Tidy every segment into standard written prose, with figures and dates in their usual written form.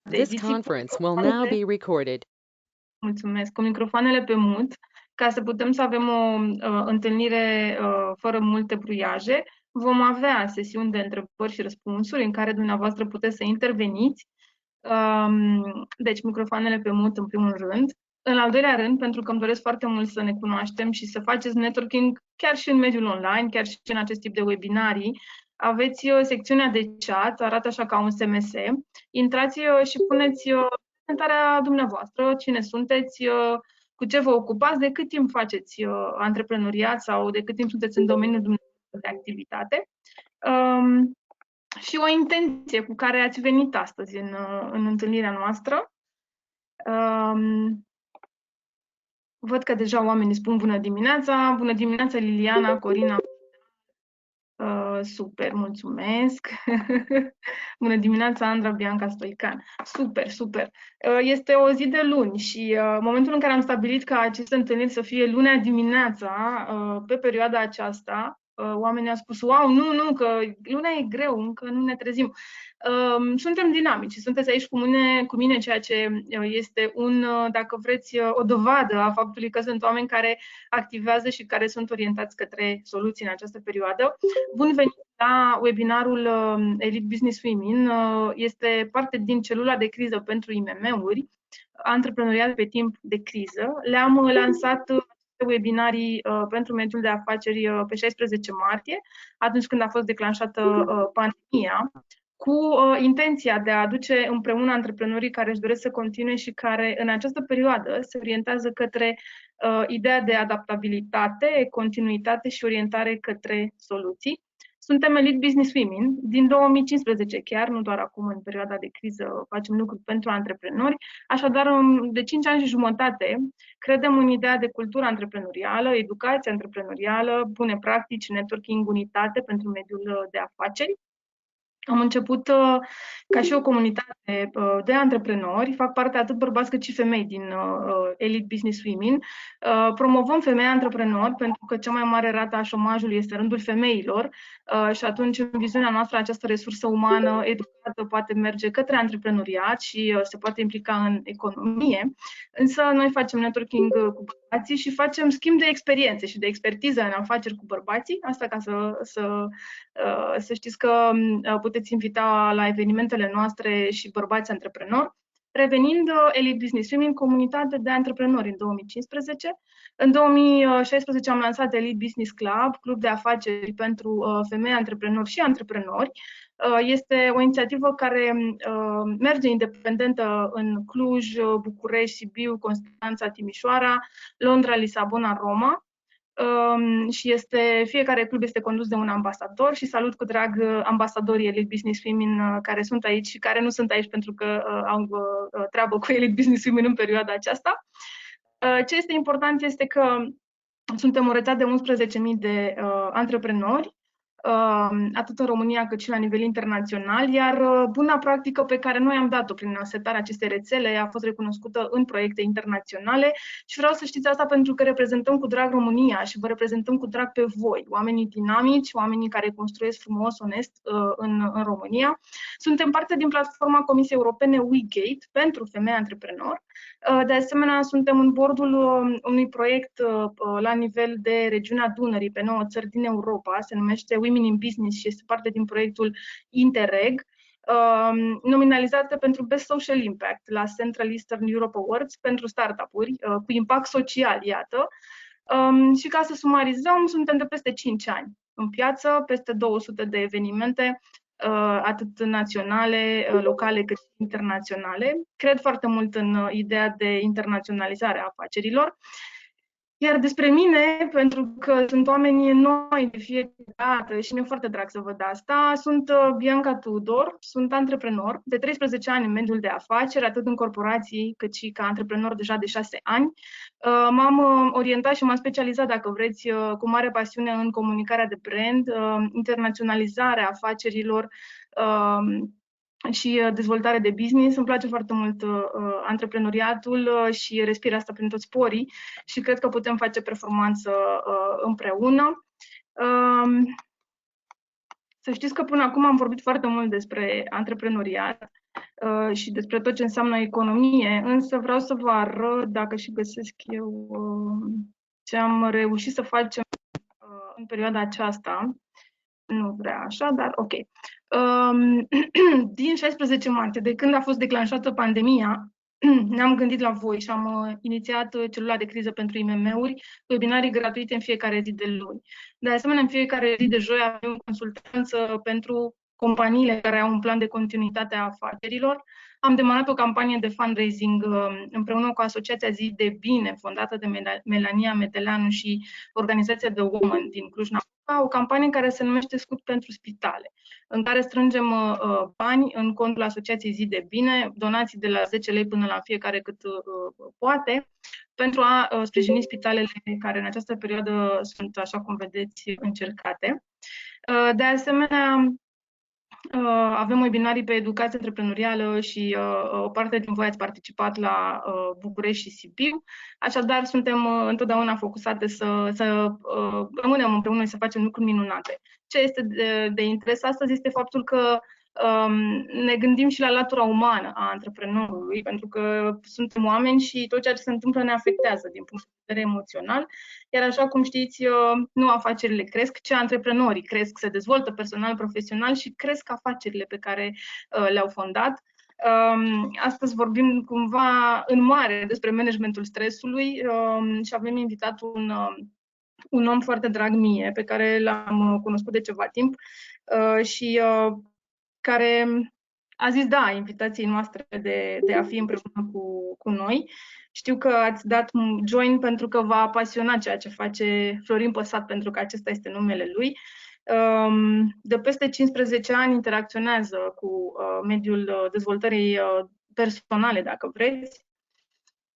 This disipăm conference will now be recorded. mulțumesc, cu microfoanele pe mut, ca să putem să avem o întâlnire fără multe bruiaje. Vom avea sesiuni de întrebări și răspunsuri în care dumneavoastră puteți să interveniți. Deci, microfoanele pe mut în primul rând. În al doilea rând, pentru că îmi doresc foarte mult să ne cunoaștem și să faceți networking chiar și în mediul online, chiar și în acest tip de webinarii, aveți secțiunea de chat, arată așa ca un SMS. Intrați și puneți prezentarea dumneavoastră, cine sunteți, cu ce vă ocupați, de cât timp faceți antreprenoriat sau de cât timp sunteți în domeniul dumneavoastră de activitate. Și o intenție cu care ați venit astăzi în întâlnirea noastră. Văd că deja oamenii spun bună dimineața. Bună dimineața, Liliana, Corina. Super, mulțumesc. Bună dimineața, Andra, Bianca, Stoican. Super, super. Este o zi de luni și momentul în care am stabilit ca aceste întâlniri să fie lunea dimineața, pe perioada aceasta, oamenii au spus, wow, nu, că luna e greu, încă nu ne trezim. Suntem dinamici și sunteți aici cu mine, ceea ce este dacă vreți, o dovadă a faptului că sunt oameni care activează și care sunt orientați către soluții în această perioadă. Bun venit la webinarul Elite Business Women. Este parte din celula de criză pentru IMM-uri, antreprenoriat pe timp de criză. Le-am lansat webinarii pentru mediul de afaceri pe 16 martie, atunci când a fost declanșată pandemia, cu intenția de a aduce împreună antreprenorii care își doresc să continue și care în această perioadă se orientează către ideea de adaptabilitate, continuitate și orientare către soluții. Suntem Elite Business Women din 2015 chiar, nu doar acum în perioada de criză facem lucruri pentru antreprenori. Așadar, de 5 ani și jumătate credem în ideea de cultură antreprenorială, educație antreprenorială, bune practici, networking, unitate pentru mediul de afaceri. Am început ca și o comunitate de antreprenori, fac parte atât bărbați cât și femei din Elite Business Women. Promovăm femei antreprenori pentru că cea mai mare rată a șomajului este rândul femeilor și atunci în viziunea noastră această resursă umană educată poate merge către antreprenoriat și se poate implica în economie. Însă noi facem networking cu bărbații și facem schimb de experiențe și de expertiză în afaceri cu bărbații. Asta ca să știți că puteți invita la evenimentele noastre și bărbați antreprenori. Revenind, Elite Business Women, comunitate de antreprenori în 2015. În 2016 am lansat Elite Business Club, club de afaceri pentru femei antreprenori și antreprenori. Este o inițiativă care merge independentă în Cluj, București, Sibiu, Constanța, Timișoara, Londra, Lisabona, Roma. Și fiecare club este condus de un ambasador și salut cu drag ambasadorii Elite Business Women care sunt aici și care nu sunt aici pentru că au treabă cu Elite Business Women în perioada aceasta. Ce este important este că suntem o rețea de 11.000 de antreprenori, atât în România cât și la nivel internațional, iar buna practică pe care noi am dat-o prin setarea acestei rețele a fost recunoscută în proiecte internaționale și vreau să știți asta pentru că reprezentăm cu drag România și vă reprezentăm cu drag pe voi, oamenii dinamici, oamenii care construiesc frumos, onest în România. Suntem parte din platforma Comisiei Europene WeGate pentru femei antreprenori. De asemenea, suntem în bordul unui proiect la nivel de regiunea Dunării, pe 9 țări din Europa, se numește Women in Business și este parte din proiectul Interreg, nominalizată pentru Best Social Impact la Central Eastern Europe Awards pentru startup-uri cu impact social, iată. Și ca să sumarizăm, suntem de peste 5 ani în piață, peste 200 de evenimente, atât naționale, locale, cât și internaționale. Cred foarte mult în ideea de internaționalizare a afacerilor. Iar despre mine, pentru că sunt oameni noi de fiecare dată și mi-e foarte drag să văd asta, sunt Bianca Tudor, sunt antreprenor de 13 ani în mediul de afaceri, atât în corporații cât și ca antreprenor deja de 6 ani. M-am orientat și m-am specializat, dacă vreți, cu mare pasiune în comunicarea de brand, internaționalizarea afacerilor, și dezvoltare de business. Îmi place foarte mult antreprenoriatul și respir asta prin toți porii și cred că putem face performanță împreună. Să știți că până acum am vorbit foarte mult despre antreprenoriat, și despre tot ce înseamnă economie, însă vreau să vă arăt, dacă și găsesc eu ce am reușit să facem în perioada aceasta. Nu vrea așa, dar ok. Din 16 martie, de când a fost declanșată pandemia, ne-am gândit la voi și am inițiat celula de criză pentru IMM-uri, webinarii gratuite în fiecare zi de luni. De asemenea, în fiecare zi de joi avem consultanță pentru companiile care au un plan de continuitate a afacerilor. Am demarat o campanie de fundraising împreună cu Asociația Zi de Bine, fondată de Melania Medeleanu și organizația The Woman din Cluj-Napoca, o campanie care se numește Scut pentru Spitale, în care strângem bani în contul Asociației Zi de Bine, donații de la 10 lei până la fiecare cât poate, pentru a sprijini spitalele care în această perioadă sunt, așa cum vedeți, încercate. De asemenea, avem webinarii pe educație antreprenorială și o parte din voi ați participat la București și Sibiu. Așadar, suntem întotdeauna focusate să rămânem împreună și să facem lucruri minunate. Ce este de interes astăzi este faptul că ne gândim și la latura umană a antreprenorului, pentru că suntem oameni și tot ceea ce se întâmplă ne afectează din punct de vedere emoțional. Iar așa cum știți, nu afacerile cresc, ci antreprenorii cresc, se dezvoltă personal, profesional și cresc afacerile pe care le-au fondat. Astăzi vorbim cumva în mare despre managementul stresului și avem invitat un om foarte drag mie, pe care l-am cunoscut de ceva timp și care a zis da invitației noastre de a fi împreună cu noi. Știu că ați dat join pentru că v-a pasionat ceea ce face Florin Păsat, pentru că acesta este numele lui. De peste 15 ani interacționează cu mediul dezvoltării personale, dacă vreți.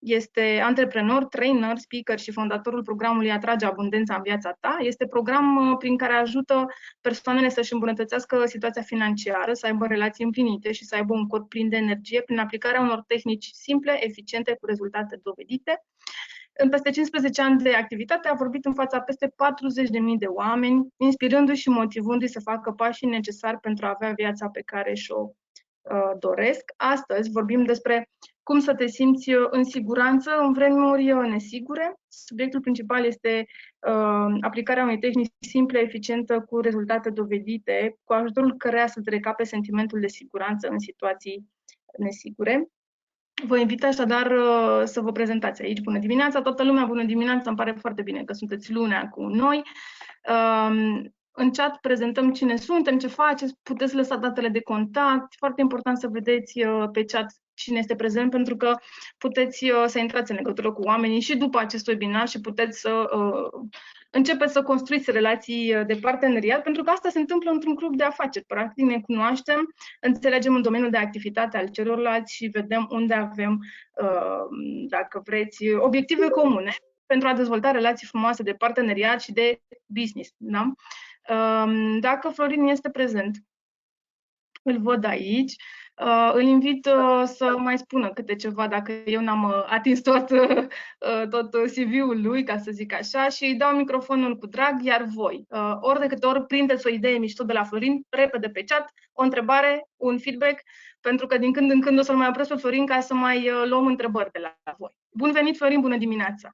Este antreprenor, trainer, speaker și fondatorul programului Atrage Abundența în viața ta. Este program prin care ajută persoanele să-și îmbunătățească situația financiară, să aibă relații împlinite și să aibă un corp plin de energie prin aplicarea unor tehnici simple, eficiente, cu rezultate dovedite. În peste 15 ani de activitate a vorbit în fața peste 40.000 de oameni, inspirându-i și motivându-i să facă pașii necesari pentru a avea viața pe care și-o doresc. Astăzi vorbim despre cum să te simți în siguranță în vremuri nesigure. Subiectul principal este aplicarea unei tehnici simple, eficientă, cu rezultate dovedite, cu ajutorul căreia să-ți recape sentimentul de siguranță în situații nesigure. Vă invit așadar să vă prezentați aici. Bună dimineața, toată lumea, bună dimineața, îmi pare foarte bine că sunteți lunea cu noi. În chat prezentăm cine suntem, ce faceți, puteți lăsa datele de contact. Foarte important să vedeți pe chat cine este prezent, pentru că puteți să intrați în legătură cu oamenii și după acest webinar și puteți să începeți să construiți relații de parteneriat, pentru că asta se întâmplă într-un club de afaceri. Practic ne cunoaștem, înțelegem în domeniul de activitate al celorlalți și vedem unde avem, dacă vreți, obiective comune pentru a dezvolta relații frumoase de parteneriat și de business. Da? Dacă Florin este prezent, îl văd aici. Îl invit să mai spună câte ceva, dacă eu n-am atins tot CV-ul lui, ca să zic așa, și îi dau microfonul cu drag, iar voi, ori de câte ori prindeți o idee mișto de la Florin, repede pe chat, o întrebare, un feedback, pentru că din când în când o să-l mai opresc pe Florin ca să mai luăm întrebări de la voi. Bun venit, Florin, bună dimineața!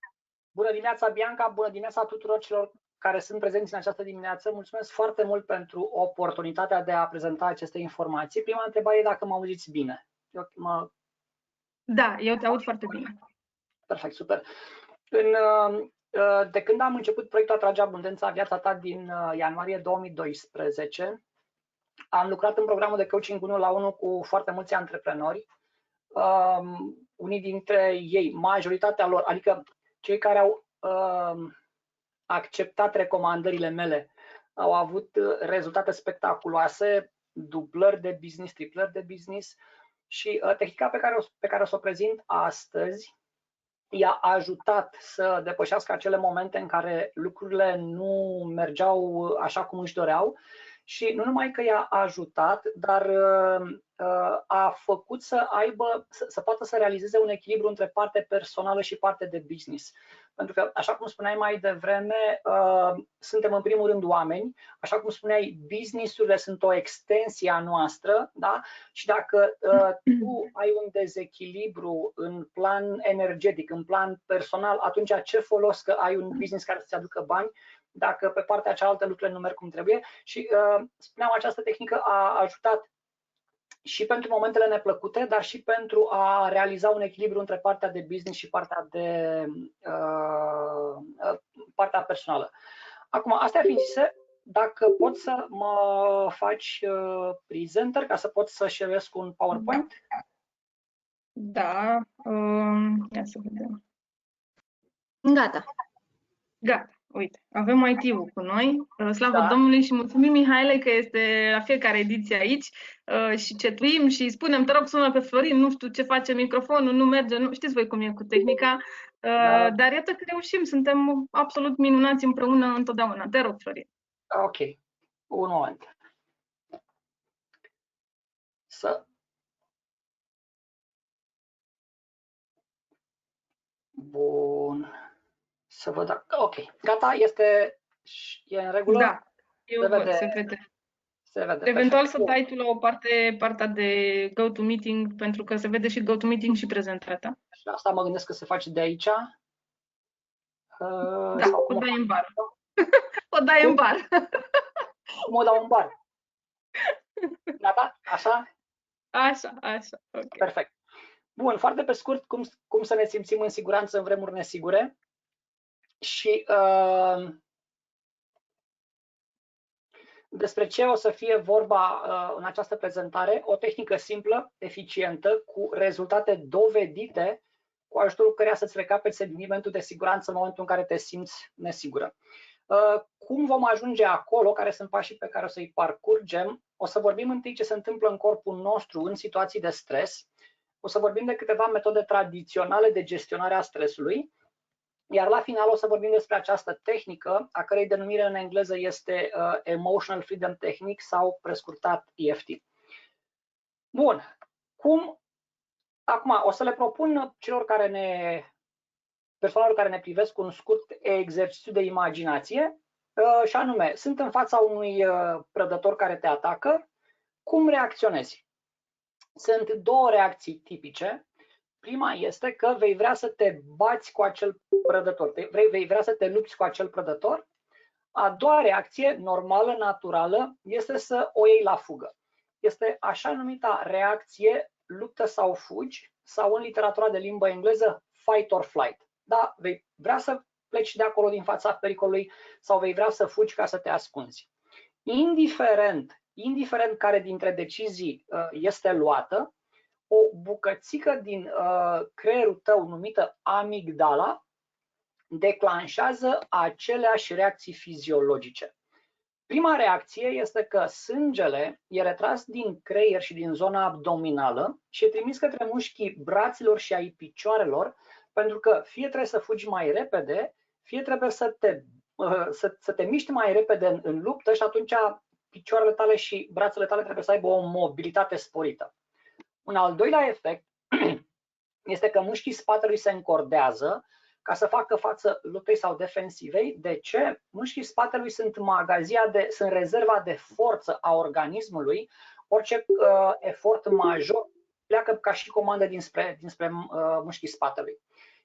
Bună dimineața, Bianca, bună dimineața tuturor celor care sunt prezenți în această dimineață. Mulțumesc foarte mult pentru oportunitatea de a prezenta aceste informații. Prima întrebare e dacă mă auziți bine. Da, eu te aud foarte bine. Perfect, super. De când am început proiectul Atrage Abundența viața ta din ianuarie 2012, am lucrat în programul de coaching 1 la 1 cu foarte mulți antreprenori. Unii dintre ei, majoritatea lor, adică cei care au acceptat recomandările mele, au avut rezultate spectaculoase, dublări de business, triplări de business, și tehnica pe care o să o prezint astăzi i-a ajutat să depășească acele momente în care lucrurile nu mergeau așa cum își doreau și nu numai că i-a ajutat, dar a făcut să poată să realizeze un echilibru între parte personală și parte de business. Pentru că, așa cum spuneai mai devreme, suntem în primul rând oameni, așa cum spuneai, business-urile sunt o extensie a noastră, da? Și dacă tu ai un dezechilibru în plan energetic, în plan personal, atunci ce folos că ai un business care să-ți aducă bani, dacă pe partea cealaltă lucrurile nu merg cum trebuie. Și spuneam, această tehnică a ajutat și pentru momentele neplăcute, dar și pentru a realiza un echilibru între partea de business și partea personală. Acum, astea fiind zise, dacă poți să mă faci presenter ca să pot să share-esc un PowerPoint? Da. Ia să vedem. Gata. Gata. Uite, avem IT-ul cu noi. Slavă Da. Domnului și mulțumim, Mihaile, că este la fiecare ediție aici și cetuim și spunem, te rog, sună pe Florin, nu știu ce face microfonul, nu merge, nu știți voi cum e cu tehnica, Da. dar iată că reușim, suntem absolut minunați împreună întotdeauna. Te rog, Florin. Ok, un moment. Bun. Să văd dacă... Ok, gata, e în regulă? Da, eu văd, se vede. Se vede. Eventual Perfect. să dai tu la o partea de GoToMeeting, pentru că se vede și GoToMeeting și prezentarea ta. Și asta mă gândesc că se face de aici. Da, o dai în bar. O dai în bar. Cum o dau în bar? Gata? Așa? Așa, ok. Perfect. Bun, foarte pe scurt, cum să ne simțim în siguranță în vremuri nesigure. Și despre ce o să fie vorba în această prezentare, o tehnică simplă, eficientă, cu rezultate dovedite, cu ajutorul căreia să-ți recapeți sentimentul de siguranță în momentul în care te simți nesigură. Cum vom ajunge acolo, care sunt pașii pe care o să-i parcurgem? O să vorbim întâi ce se întâmplă în corpul nostru în situații de stres, o să vorbim de câteva metode tradiționale de gestionare a stresului, iar la final o să vorbim despre această tehnică, a cărei denumire în engleză este Emotional Freedom Technique sau prescurtat EFT. Bun, acum o să le propun persoanelor care ne privesc un scurt exercițiu de imaginație, și anume, sunt în fața unui prădător care te atacă, cum reacționezi? Sunt două reacții tipice. Prima este că vei vrea să te bați cu acel prădător, vei vrea să te lupți cu acel prădător. A doua reacție, normală, naturală, este să o iei la fugă. Este așa numita reacție luptă sau fugi, sau în literatura de limbă engleză fight or flight. Da, vei vrea să pleci de acolo din fața pericolului sau vei vrea să fugi ca să te ascunzi. Indiferent care dintre decizii este luată, o bucățică din creierul tău numită amigdala declanșează aceleași reacții fiziologice. Prima reacție este că sângele e retras din creier și din zona abdominală și e trimis către mușchii braților și ai picioarelor, pentru că fie trebuie să fugi mai repede, fie trebuie să te miști mai repede în luptă și atunci picioarele tale și brațele tale trebuie să aibă o mobilitate sporită. Un al doilea efect este că mușchii spatelui se încordează ca să facă față luptei sau defensivei. De ce? Mușchii spatelui sunt sunt rezerva de forță a organismului. Orice efort major pleacă ca și comandă dinspre mușchii spatelui.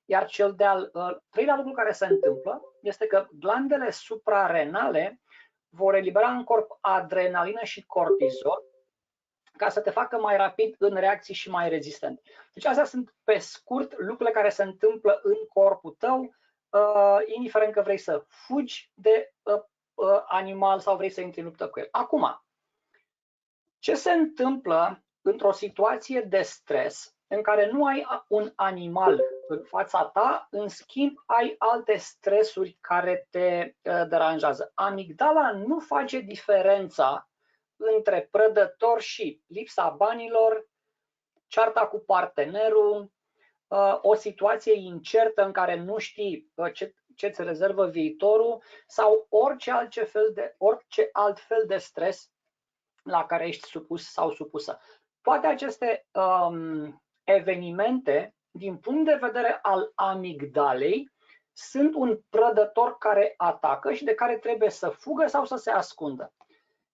Iar cel de-al treilea lucru care se întâmplă este că glandele suprarenale vor elibera în corp adrenalină și cortizol ca să te facă mai rapid în reacții și mai rezistent. Deci astea sunt, pe scurt, lucrurile care se întâmplă în corpul tău, indiferent că vrei să fugi de animal sau vrei să intri în luptă cu el. Acum, ce se întâmplă într-o situație de stres în care nu ai un animal în fața ta, în schimb ai alte stresuri care te deranjează? Amigdala nu face diferența între prădător și lipsa banilor, cearta cu partenerul, o situație incertă în care nu știi ce îți rezervă viitorul sau orice alt fel de stres la care ești supus sau supusă. Toate aceste evenimente, din punct de vedere al amigdalei, sunt un prădător care atacă și de care trebuie să fugă sau să se ascundă.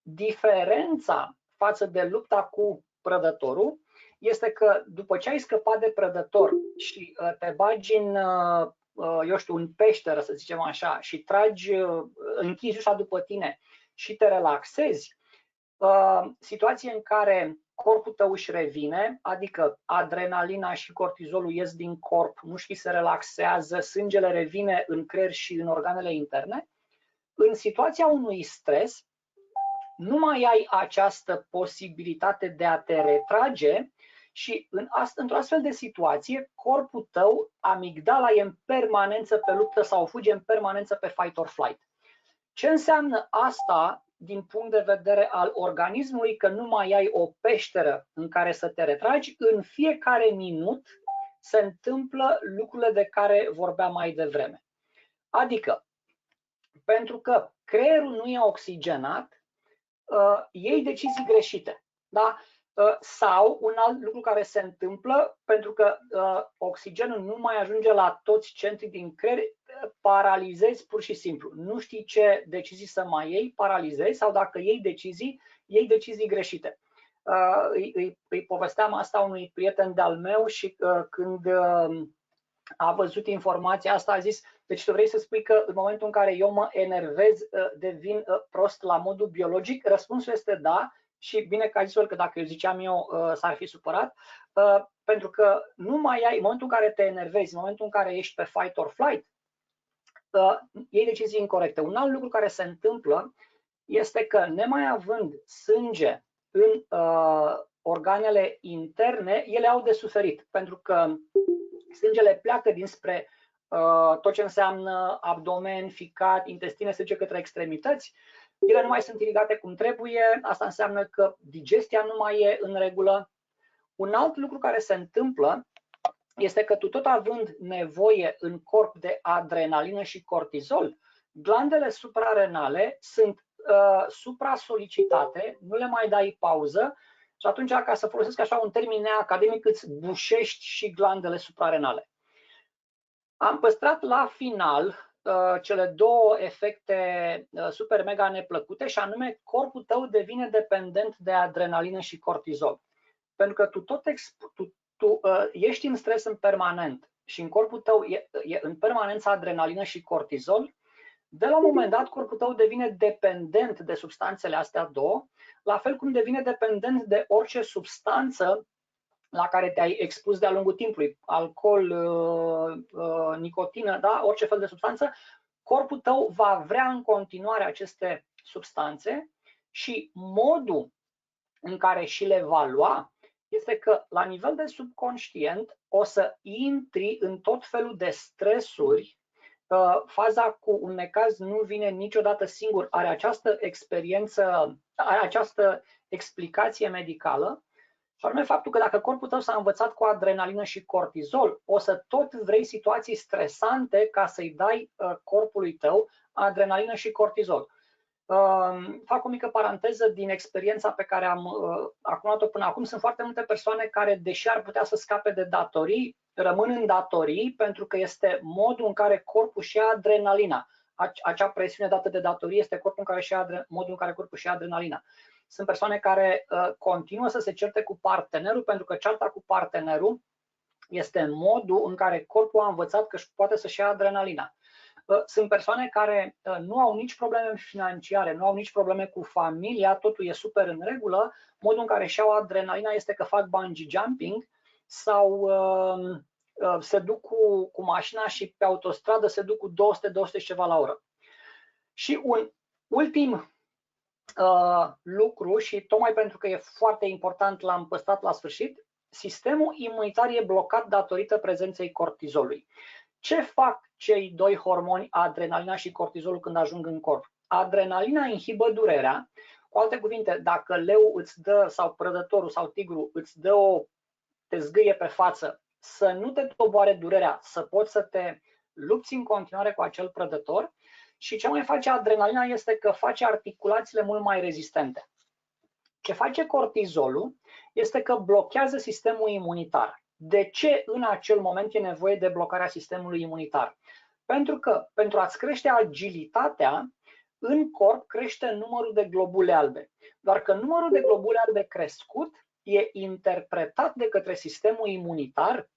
Diferența față de lupta cu prădătorul este că după ce ai scăpat de prădător și te bagi în, eu știu, în peșteră, să zicem așa, și tragi, închizi ușa după tine și te relaxezi, situație în care corpul tău își revine, adică adrenalina și cortizolul ies din corp, mușchii se relaxează, sângele revine în creier și în organele interne. În situația unui stres, nu mai ai această posibilitate de a te retrage și într-o astfel de situație, corpul tău, amigdala, e în permanență pe luptă sau fuge, în permanență pe fight or flight. Ce înseamnă asta din punct de vedere al organismului? Că nu mai ai o peșteră în care să te retragi, în fiecare minut se întâmplă lucrurile de care vorbeam mai devreme. Adică, pentru că creierul nu e oxigenat, iei decizii greșite. Da? Sau un alt lucru care se întâmplă, pentru că oxigenul nu mai ajunge la toți centrii din creier, paralizezi pur și simplu. Nu știi ce decizii să mai iei, paralizezi, sau dacă iei decizii greșite. Îi povesteam asta unui prieten de-al meu și când a văzut informația asta, a zis: deci tu vrei să spui că în momentul în care eu mă enervez, devin prost la modul biologic? Răspunsul este da, și bine că a zis el, că dacă eu ziceam eu, s-ar fi supărat, pentru că nu mai ai, în momentul în care te enervezi, în momentul în care ești pe fight or flight, iei decizii incorecte. Un alt lucru care se întâmplă este că, nemai având sânge în organele interne, ele au de suferit, pentru că sângele pleacă dinspre tot ce înseamnă abdomen, ficat, intestine, se duce către extremități. Ele nu mai sunt irigate cum trebuie, asta înseamnă că digestia nu mai e în regulă. Un alt lucru care se întâmplă este că tu, tot având nevoie în corp de adrenalină și cortizol, glandele suprarenale sunt supra-solicitate, nu le mai dai pauză și atunci, ca să folosesc așa un termen neacademic, îți bușești și glandele suprarenale. Am păstrat la final cele două efecte super mega neplăcute, și anume corpul tău devine dependent de adrenalină și cortizol. Pentru că tu ești în stres în permanent și în corpul tău e în permanență adrenalină și cortizol, de la un moment dat corpul tău devine dependent de substanțele astea două, la fel cum devine dependent de orice substanță la care te-ai expus de-a lungul timpului, alcool, nicotină, da? Orice fel de substanță, corpul tău va vrea în continuare aceste substanțe și modul în care și le va lua este că la nivel de subconștient o să intri în tot felul de stresuri. Faza cu un necaz nu vine niciodată singur, are această experiență, are această explicație medicală, și anume faptul că dacă corpul tău s-a învățat cu adrenalină și cortizol, o să tot vrei situații stresante ca să-i dai corpului tău adrenalină și cortizol. Fac o mică paranteză din experiența pe care am acumulat-o până acum. Sunt foarte multe persoane care, deși ar putea să scape de datorii, rămân în datorii pentru că este modul în care corpul și ia adrenalina. Acea presiune dată de datorii este modul în care corpul și ia adrenalina. Sunt persoane care continuă să se certe cu partenerul pentru că cearta cu partenerul este modul în care corpul a învățat că poate să-și ia adrenalina. Sunt persoane care nu au nici probleme financiare, nu au nici probleme cu familia, totul e super în regulă. Modul în care își iau adrenalina este că fac bungee jumping sau se duc cu mașina și pe autostradă se duc cu 200-200 și ceva la oră. Și un ultim lucru, și tocmai pentru că e foarte important, l-am păstrat la sfârșit: sistemul imunitar e blocat datorită prezenței cortizolului. Ce fac cei doi hormoni, adrenalina și cortizolul, când ajung în corp? Adrenalina inhibă durerea. Cu alte cuvinte, dacă leu îți dă, sau prădătorul sau tigru îți dă te zgâie pe față, să nu te doboare durerea, să poți să te lupți în continuare cu acel prădător. Și ce mai face adrenalina este că face articulațiile mult mai rezistente. Ce face cortizolul este că blochează sistemul imunitar. De ce în acel moment e nevoie de blocarea sistemului imunitar? Pentru că pentru a-ți crește agilitatea, în corp crește numărul de globule albe. Doar că numărul de globule albe crescut e interpretat de către sistemul imunitar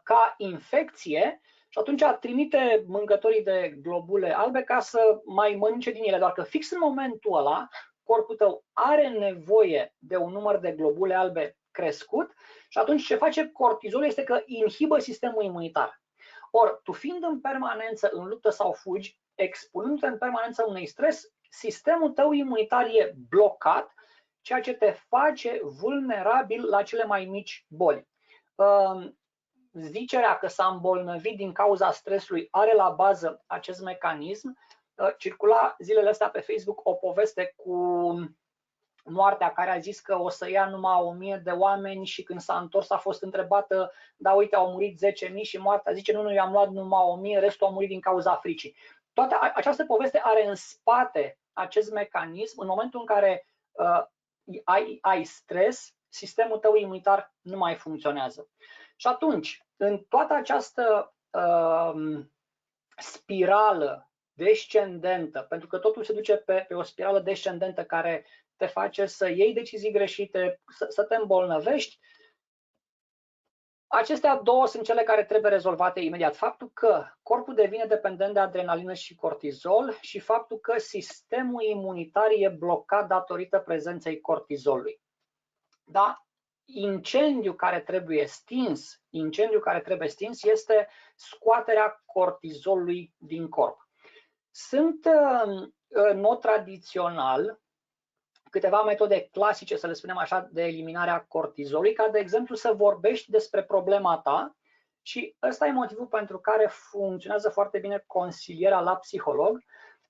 ca infecție și atunci trimite mâncătorii de globule albe ca să mai mănânce din ele. Doar că fix în momentul ăla, corpul tău are nevoie de un număr de globule albe crescut și atunci ce face cortizolul este că inhibă sistemul imunitar. Ori, tu fiind în permanență în luptă sau fugi, expunându-te în permanență unui stres, sistemul tău imunitar e blocat, ceea ce te face vulnerabil la cele mai mici boli. Zicerea că s-a îmbolnăvit din cauza stresului are la bază acest mecanism. Circula zilele astea pe Facebook o poveste cu moartea care a zis că o să ia numai 1000 de oameni și când s-a întors a fost întrebată, da uite au murit 10.000 și moartea zice nu, eu am luat numai 1000, restul au murit din cauza fricii. Toată această poveste are în spate acest mecanism. În momentul în care ai stres, sistemul tău imunitar nu mai funcționează. Și atunci, în toată această spirală descendentă, pentru că totul se duce pe o spirală descendentă care te face să iei decizii greșite, să te îmbolnăvești, acestea două sunt cele care trebuie rezolvate imediat. Faptul că corpul devine dependent de adrenalină și cortizol și faptul că sistemul imunitar e blocat datorită prezenței cortizolului. Da? Incendiul care trebuie stins este scoaterea cortizolului din corp. Sunt în mod tradițional câteva metode clasice, să le spunem așa, de eliminarea cortizolului, ca de exemplu să vorbești despre problema ta și ăsta e motivul pentru care funcționează foarte bine consilierea la psiholog.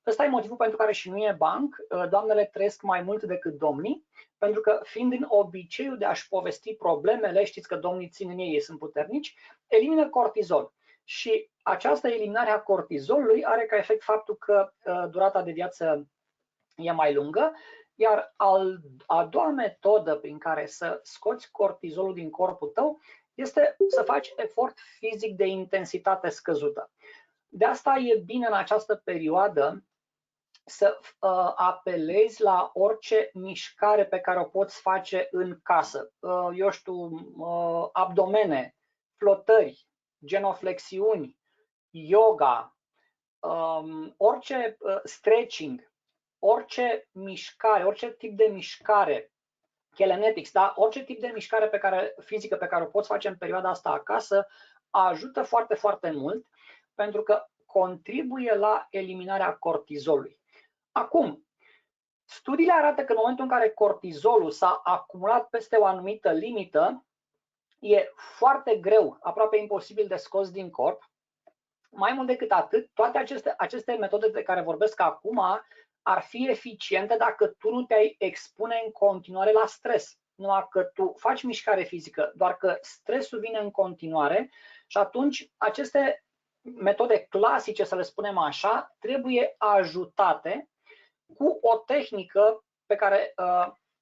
Ăsta e motivul pentru care și nu e banc, doamnele trăiesc mai mult decât domnii, pentru că fiind în obiceiul de a-și povesti problemele, știți că domnii țin în ei sunt puternici, elimină cortizol. Și această eliminare a cortizolului are ca efect faptul că durata de viață e mai lungă, iar a doua metodă prin care să scoți cortizolul din corpul tău este să faci efort fizic de intensitate scăzută. De asta e bine în această perioadă să apelezi la orice mișcare pe care o poți face în casă. Eu știu, abdomene, flotări, genoflexiuni, yoga, orice stretching, orice mișcare, orice tip de mișcare, calisthenics, da? Orice tip de mișcare fizică pe care o poți face în perioada asta acasă ajută foarte, foarte mult pentru că contribuie la eliminarea cortizolului. Acum, studiile arată că în momentul în care cortizolul s-a acumulat peste o anumită limită, e foarte greu, aproape imposibil de scos din corp. Mai mult decât atât, toate aceste metode de care vorbesc acum ar fi eficiente dacă tu nu te-ai expune în continuare la stres. Numai că tu faci mișcare fizică, doar că stresul vine în continuare și atunci aceste metode clasice, să le spunem așa, trebuie ajutate cu o tehnică pe care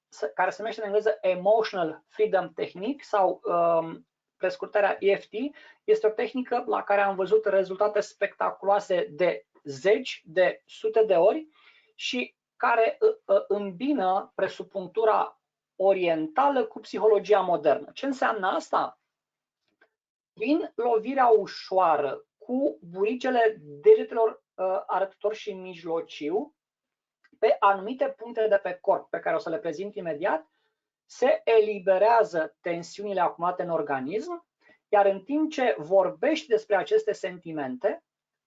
se numește în engleză Emotional Freedom Technique sau prescurtarea EFT. Este o tehnică la care am văzut rezultate spectaculoase de zeci, de sute de ori și care îmbină presupunctura orientală cu psihologia modernă. Ce înseamnă asta? Prin lovirea ușoară cu buricele degetelor arătător și mijlociu pe anumite puncte de pe corp, pe care o să le prezint imediat, se eliberează tensiunile acumulate în organism, iar în timp ce vorbești despre aceste sentimente,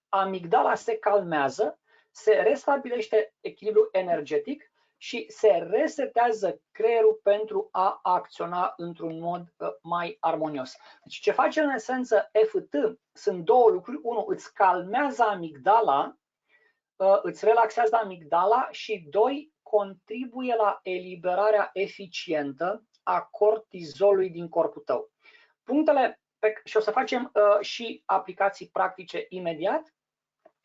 amigdala se calmează, se restabilește echilibrul energetic și se resetează creierul pentru a acționa într-un mod mai armonios. Deci ce face în esență EFT sunt două lucruri. Unu, îți calmează amigdala, îți relaxează amigdala și doi, contribuie la eliberarea eficientă a cortizolului din corpul tău. Și o să facem și aplicații practice imediat.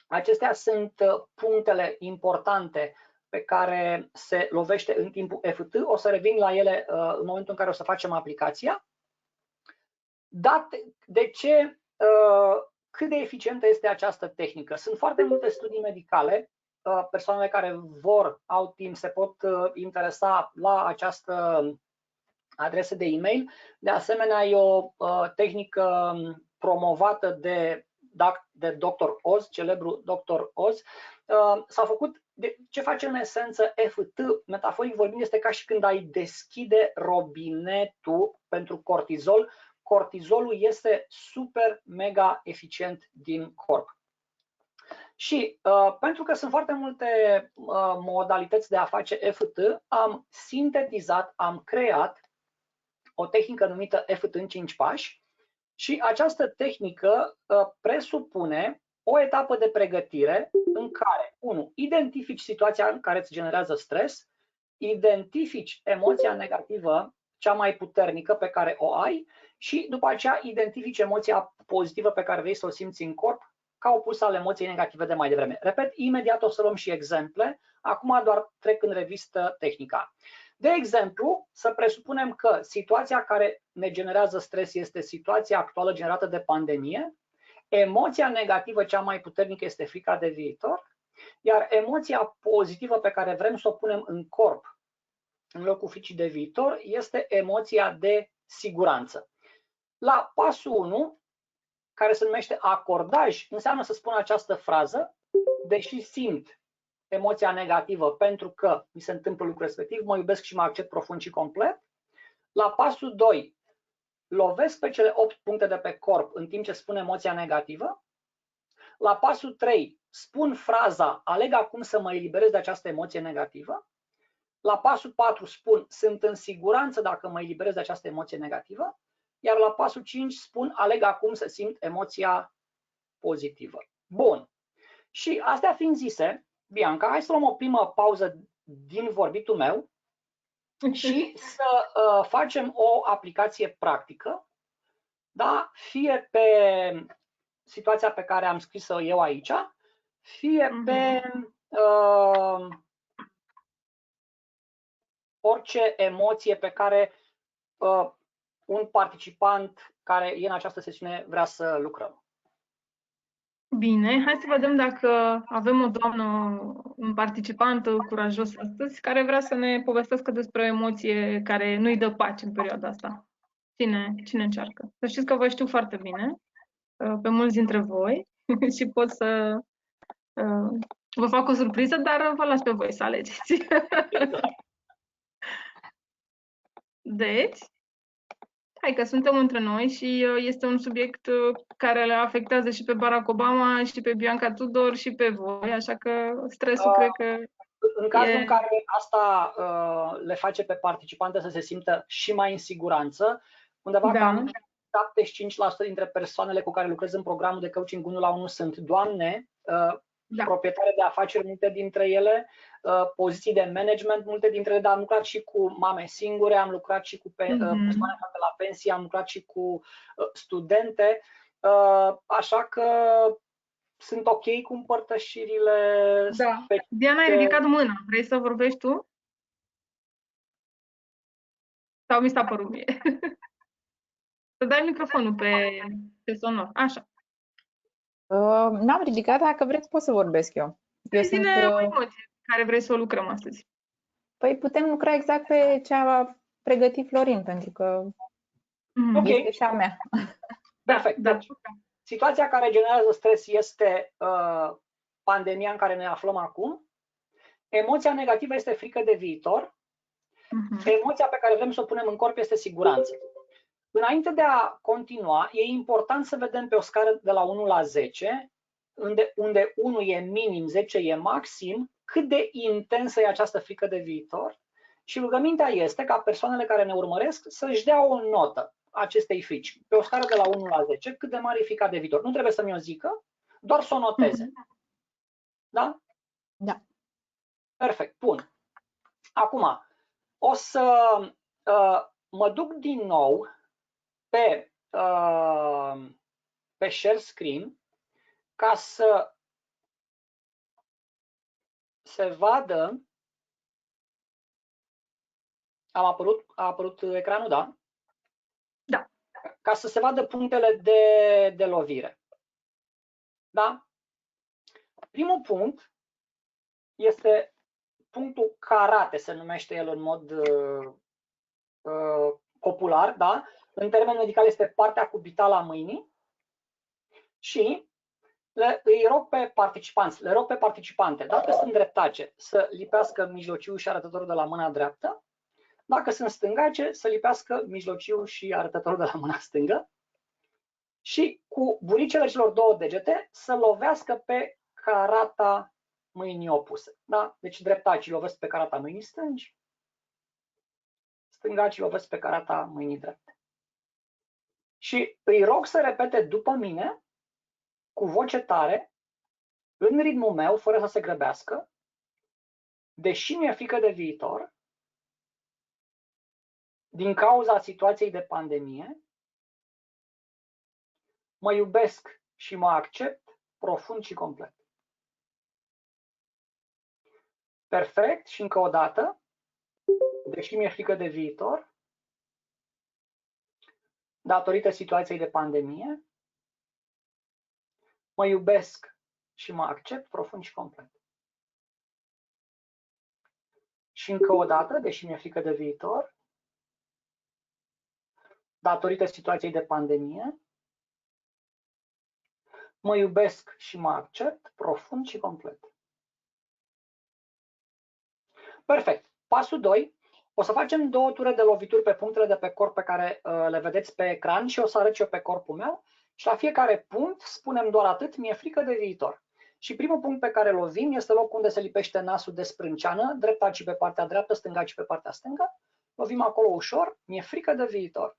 Acestea sunt punctele importante pe care se lovește în timpul EFT. O să revin la ele în momentul în care o să facem aplicația. Cât de eficientă este această tehnică? Sunt foarte multe studii medicale. Persoanele care au timp se pot interesa la această adresă de e-mail. De asemenea, e o tehnică promovată de Dr. Oz, celebru Dr. Oz. S-a făcut, ce face în esență EFT, metaforic vorbind, este ca și când ai deschide robinetul pentru cortizol. Cortizolul este super mega eficient din corp. Și pentru că sunt foarte multe modalități de a face EFT, am sintetizat, am creat o tehnică numită EFT în 5 pași și această tehnică presupune o etapă de pregătire în care, 1. Identifici situația în care îți generează stres, identifici emoția negativă cea mai puternică pe care o ai și după aceea identifici emoția pozitivă pe care vrei să o simți în corp ca opus al emoției negative de mai devreme. Repet, imediat o să luăm și exemple, acum doar trec în revistă tehnica. De exemplu, să presupunem că situația care ne generează stres este situația actuală generată de pandemie, emoția negativă cea mai puternică este frica de viitor, iar emoția pozitivă pe care vrem să o punem în corp în locul fricii de viitor este emoția de siguranță. La pasul 1, care se numește acordaj, înseamnă să spun această frază: deși simt emoția negativă pentru că mi se întâmplă lucrul respectiv, mă iubesc și mă accept profund și complet. La pasul 2, lovesc pe cele 8 puncte de pe corp în timp ce spun emoția negativă. La pasul 3, spun fraza: aleg acum să mă eliberez de această emoție negativă. La pasul 4 spun: sunt în siguranță dacă mă eliberez de această emoție negativă. Iar la pasul 5 spun: aleg acum să simt emoția pozitivă. Bun. Și astea fiind zise, Bianca, hai să luăm o primă pauză din vorbitul meu și să facem o aplicație practică, da? Fie pe situația pe care am scris-o eu aici, fie pe orice emoție pe care un participant care e în această sesiune vrea să lucrăm. Bine, hai să vedem dacă avem o doamnă, un participant curajos astăzi, care vrea să ne povestească despre o emoție care nu-i dă pace în perioada asta. Cine încearcă? Să știți că vă știu foarte bine, pe mulți dintre voi, și pot să vă fac o surpriză, dar vă las pe voi să alegeți. Deci, hai că suntem între noi și este un subiect care le afectează și pe Barack Obama, și pe Bianca Tudor, și pe voi, așa că stresul cred că... În cazul în care asta le face pe participante să se simtă și mai în siguranță, undeva cam 75% dintre persoanele cu care lucrez în programul de coaching 1-la-1 sunt doamne, proprietare de afaceri, multe dintre ele, poziții de management, multe dintre ele, dar am lucrat și cu mame singure, am lucrat și cu persoane de la pensie, am lucrat și cu studente, așa că sunt ok cu împărtășirile. Da. Diana, ai ridicat mâna. Vrei să vorbești tu? Sau mi s-a părut mie? Să dai microfonul pe sonor. Așa. N-am ridicat, dacă vreți pot să vorbesc eu. Zine o emoție care vrei să o lucrăm astăzi. Păi putem lucra exact pe ce a pregătit Florin, pentru că este și a mea. Perfect. Deci, situația care generează stres este pandemia în care ne aflăm acum. Emoția negativă este frică de viitor. Emoția pe care vrem să o punem în corp este siguranță. Înainte de a continua, e important să vedem pe o scară de la 1 la 10, unde 1 e minim, 10 e maxim, cât de intensă e această frică de viitor. Și rugămintea este ca persoanele care ne urmăresc să-și dea o notă acestei frici. Pe o scară de la 1 la 10, cât de mare e frica de viitor. Nu trebuie să mi-o zică, doar să o noteze. Da? Da. Perfect. Bun. Acum, o să mă duc din nou pe share screen ca să se vadă a apărut ecranul, da? Da. Ca să se vadă punctele de lovire. Da? Primul punct este punctul karate, se numește el în mod popular, da? În termen medical este partea cubitală a mâinii și îi rog pe participanți, le rog pe participante, dacă sunt dreptace, să lipească mijlociul și arătătorul de la mâna dreaptă, dacă sunt stângace, să lipească mijlociul și arătătorul de la mâna stângă și cu buricele celor două degete să lovească pe carata mâinii opuse. Da? Deci dreptacii lovesc pe carata mâinii stângi, stângacii lovesc pe carata mâinii drepte. Și îi rog să repete după mine, cu voce tare, în ritmul meu, fără să se grăbească, deși mi-e frică de viitor, din cauza situației de pandemie, mă iubesc și mă accept profund și complet. Perfect, și încă o dată, deși mi-e frică de viitor, datorită situației de pandemie, mă iubesc și mă accept profund și complet. Și încă o dată, deși mi-e frică de viitor, datorită situației de pandemie, mă iubesc și mă accept profund și complet. Perfect. Pasul 2. O să facem 2 ture de lovituri pe punctele de pe corp pe care le vedeți pe ecran și o să arăt eu pe corpul meu. Și la fiecare punct spunem doar atât, mi-e frică de viitor. Și primul punct pe care lovim este locul unde se lipește nasul de sprânceană, dreptacii pe partea dreaptă, stângacii pe partea stângă. Lovim acolo ușor, mi-e frică de viitor.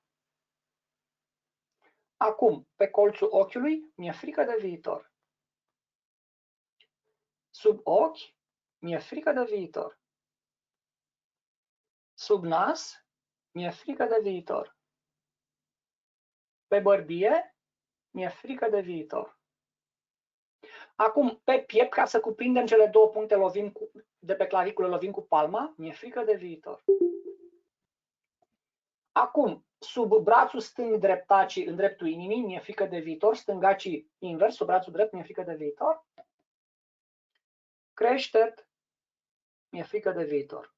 Acum, pe colțul ochiului, mi-e frică de viitor. Sub ochi, mi-e frică de viitor. Sub nas, mi-e frică de viitor. Pe bărbie, mi-e frică de viitor. Acum, pe piept, ca să cuprindem cele 2 puncte de pe claviculă, lovim cu palma, mi-e frică de viitor. Acum, sub brațul stâng dreptacii, în dreptul inimii, mi-e frică de viitor, stângacii invers, sub brațul drept, mi-e frică de viitor. Creștet, mi-e frică de viitor.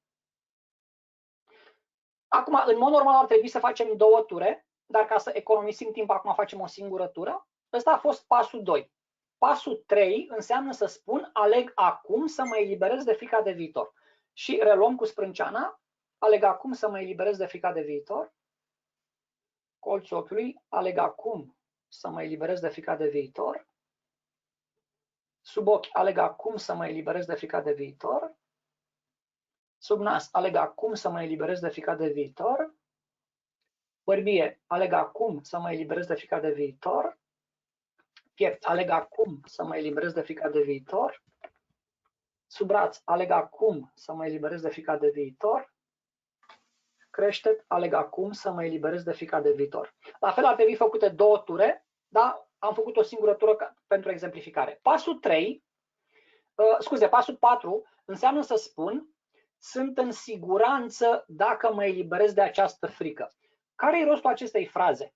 Acum, în mod normal ar trebui să facem 2 ture, dar ca să economisim timp, acum facem o singură tură. Ăsta a fost pasul 2. Pasul 3 înseamnă să spun, aleg acum să mă eliberez de frica de viitor. Și reluăm cu sprânceana, aleg acum să mă eliberez de frica de viitor. Colțul ochiului, aleg acum să mă eliberez de frica de viitor. Sub ochi, aleg acum să mă eliberez de frica de viitor. Sub nas, aleg acum să mă eliberez de frica de viitor. Bărbie, aleg acum să mă eliberez de frica de viitor. Piept, aleg acum să mă eliberez de frica de viitor. Sub braț, aleg acum să mă eliberez de frica de viitor. Creștet, aleg acum să mă eliberez de frica de viitor. La fel ar trebui făcute 2 ture, dar am făcut o singură tură pentru exemplificare. Pasul 4 înseamnă să spun, sunt în siguranță dacă mă eliberez de această frică. Care e rostul acestei fraze?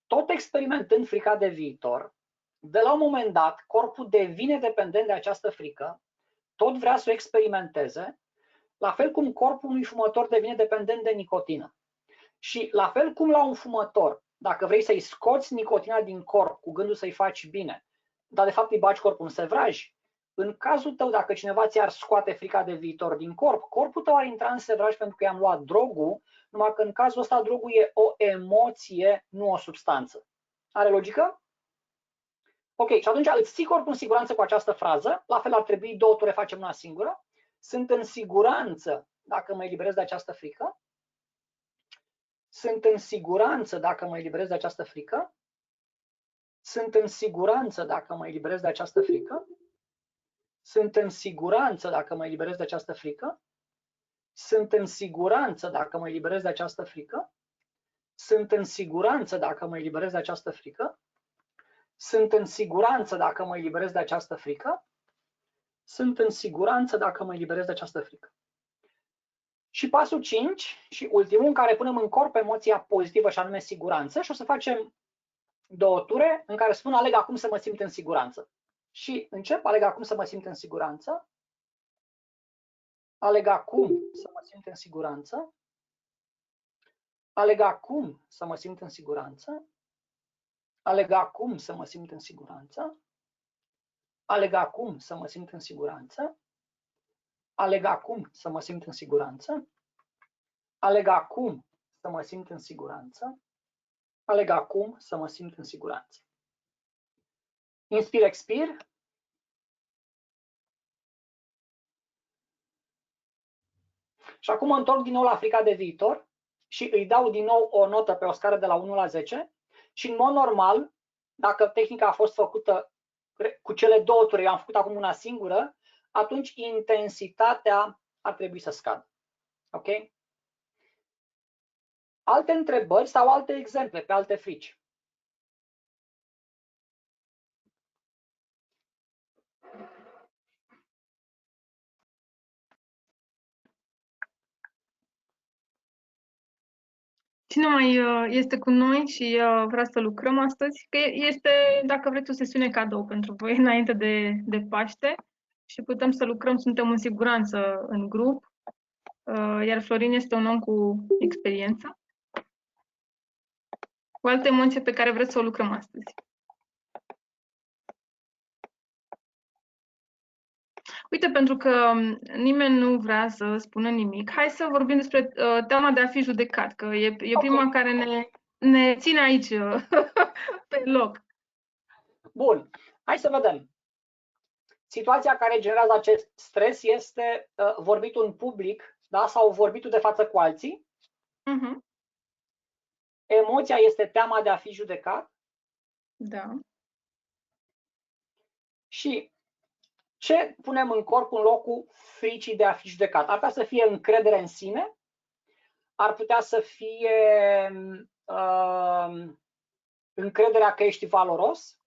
Tot experimentând frica de viitor, de la un moment dat, corpul devine dependent de această frică, tot vrea să o experimenteze, la fel cum corpul unui fumător devine dependent de nicotină. Și la fel cum la un fumător, dacă vrei să-i scoți nicotina din corp cu gândul să-i faci bine, dar de fapt îi bagi corpul în sevraj, în cazul tău, dacă cineva ți-ar scoate frica de viitor din corp, corpul tău ar intra în sevraj pentru că i-am luat drogul, numai că în cazul ăsta drogul e o emoție, nu o substanță. Are logică? Ok, și atunci îți ții corpul în siguranță cu această frază, la fel ar trebui 2 ture, facem una singură. Sunt în siguranță dacă mă eliberez de această frică. Sunt în siguranță dacă mă eliberez de această frică. Sunt în siguranță dacă mă eliberez de această frică. Sunt în siguranță dacă mă eliberez de această frică. Sunt în siguranță dacă mă eliberez de această frică. Sunt în siguranță dacă mă eliberez de această frică. Sunt în siguranță dacă mă eliberez de această frică. Sunt în siguranță dacă mă eliberez de această frică. Și pasul 5 și ultimul, în care punem în corp emoția pozitivă și anume siguranță și o să facem 2 ture în care spun aleg acum să mă simt în siguranță. Și încep, aleg acum să mă simt în siguranță. Aleg acum să mă simt în siguranță. Aleg acum să mă simt în siguranță. Aleg acum să mă simt în siguranță. Aleg acum să mă simt în siguranță. Aleg acum să mă simt în siguranță. Aleg acum să mă simt în siguranță. Aleg acum să mă simt în siguranță. Inspir, expir. Și acum mă întorc din nou la frica de viitor și îi dau din nou o notă pe o scară de la 1 la 10 și în mod normal, dacă tehnica a fost făcută cu cele 2 ture, eu am făcut acum una singură, atunci intensitatea ar trebui să scadă. Ok? Alte întrebări sau alte exemple pe alte frici? Cine mai este cu noi și vrea să lucrăm astăzi? Că este, dacă vreți, o sesiune cadou pentru voi înainte de Paște și putem să lucrăm, suntem în siguranță în grup, iar Florin este un om cu experiență. Cu alte emoție pe care vreți să o lucrăm astăzi. Uite, pentru că nimeni nu vrea să spună nimic, hai să vorbim despre teama de a fi judecat, că e prima care ne ține aici pe loc. Bun, hai să vedem. Situația care generează acest stres este vorbitul în public, da? Sau vorbitul de față cu alții. Emoția este teama de a fi judecat. Da. Și ce punem în corp în locul fricii de a fi judecat? Ar putea să fie încredere în sine, ar putea să fie încrederea că ești valoros.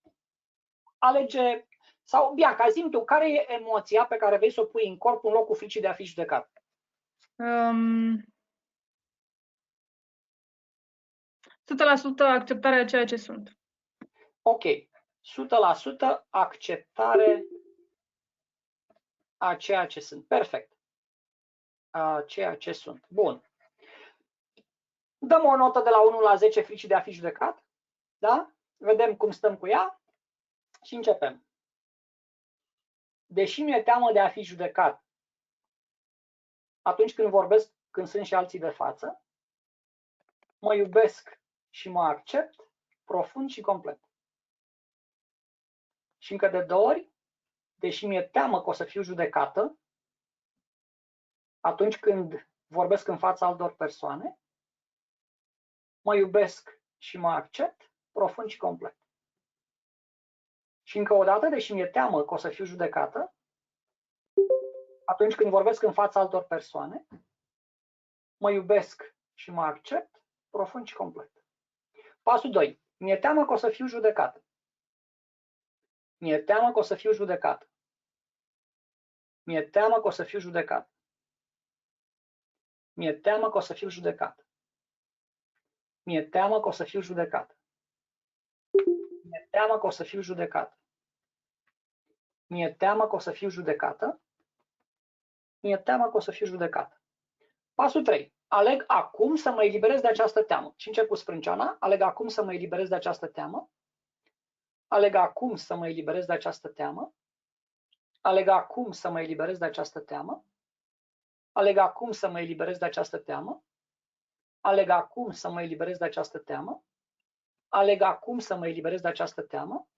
Alege, sau Bianca, zi-mi tu, care e emoția pe care vrei să o pui în corp în locul fricii de a fi judecat? 100% acceptarea a ceea ce sunt. Ok, 100% acceptare a ceea ce sunt. Perfect. A ceea ce sunt. Bun. Dăm o notă de la 1 la 10 fricii de a fi judecat. Da? Vedem cum stăm cu ea și începem. Deși mi-e teamă de a fi judecat atunci când vorbesc, când sunt și alții de față, mă iubesc și mă accept profund și complet. Și încă de 2 ori, deși mi-e teamă că o să fiu judecată atunci când vorbesc în fața altor persoane, mă iubesc și mă accept profund și complet. Și încă o dată, deși mi-e teamă că o să fiu judecată atunci când vorbesc în fața altor persoane, mă iubesc și mă accept profund și complet. Pasul 2. Mi-e teamă că o să fiu judecată. Mi-e teamă că o să fiu judecată. Mi-e teamă că o să fiu judecată. Mi-e teamă că o să fiu judecată. Mi-e teamă că o să fiu judecată. Mi-e teamă că o să fiu judecată. Mi-e teamă că o să fiu judecată. Mi-e teamă că o să fiu judecată. Pasul 3. Aleg acum să mă eliberez de această teamă. Și încep cu sprânceana. Aleg acum să mă eliberez de această teamă. Aleg acum să mă eliberez de această teamă. Aleg acum să mă eliberez de această teamă. Aleg acum să mă eliberez de această teamă. Aleg acum să mă eliberez de această teamă. Aleg acum să mă eliberez de această teamă.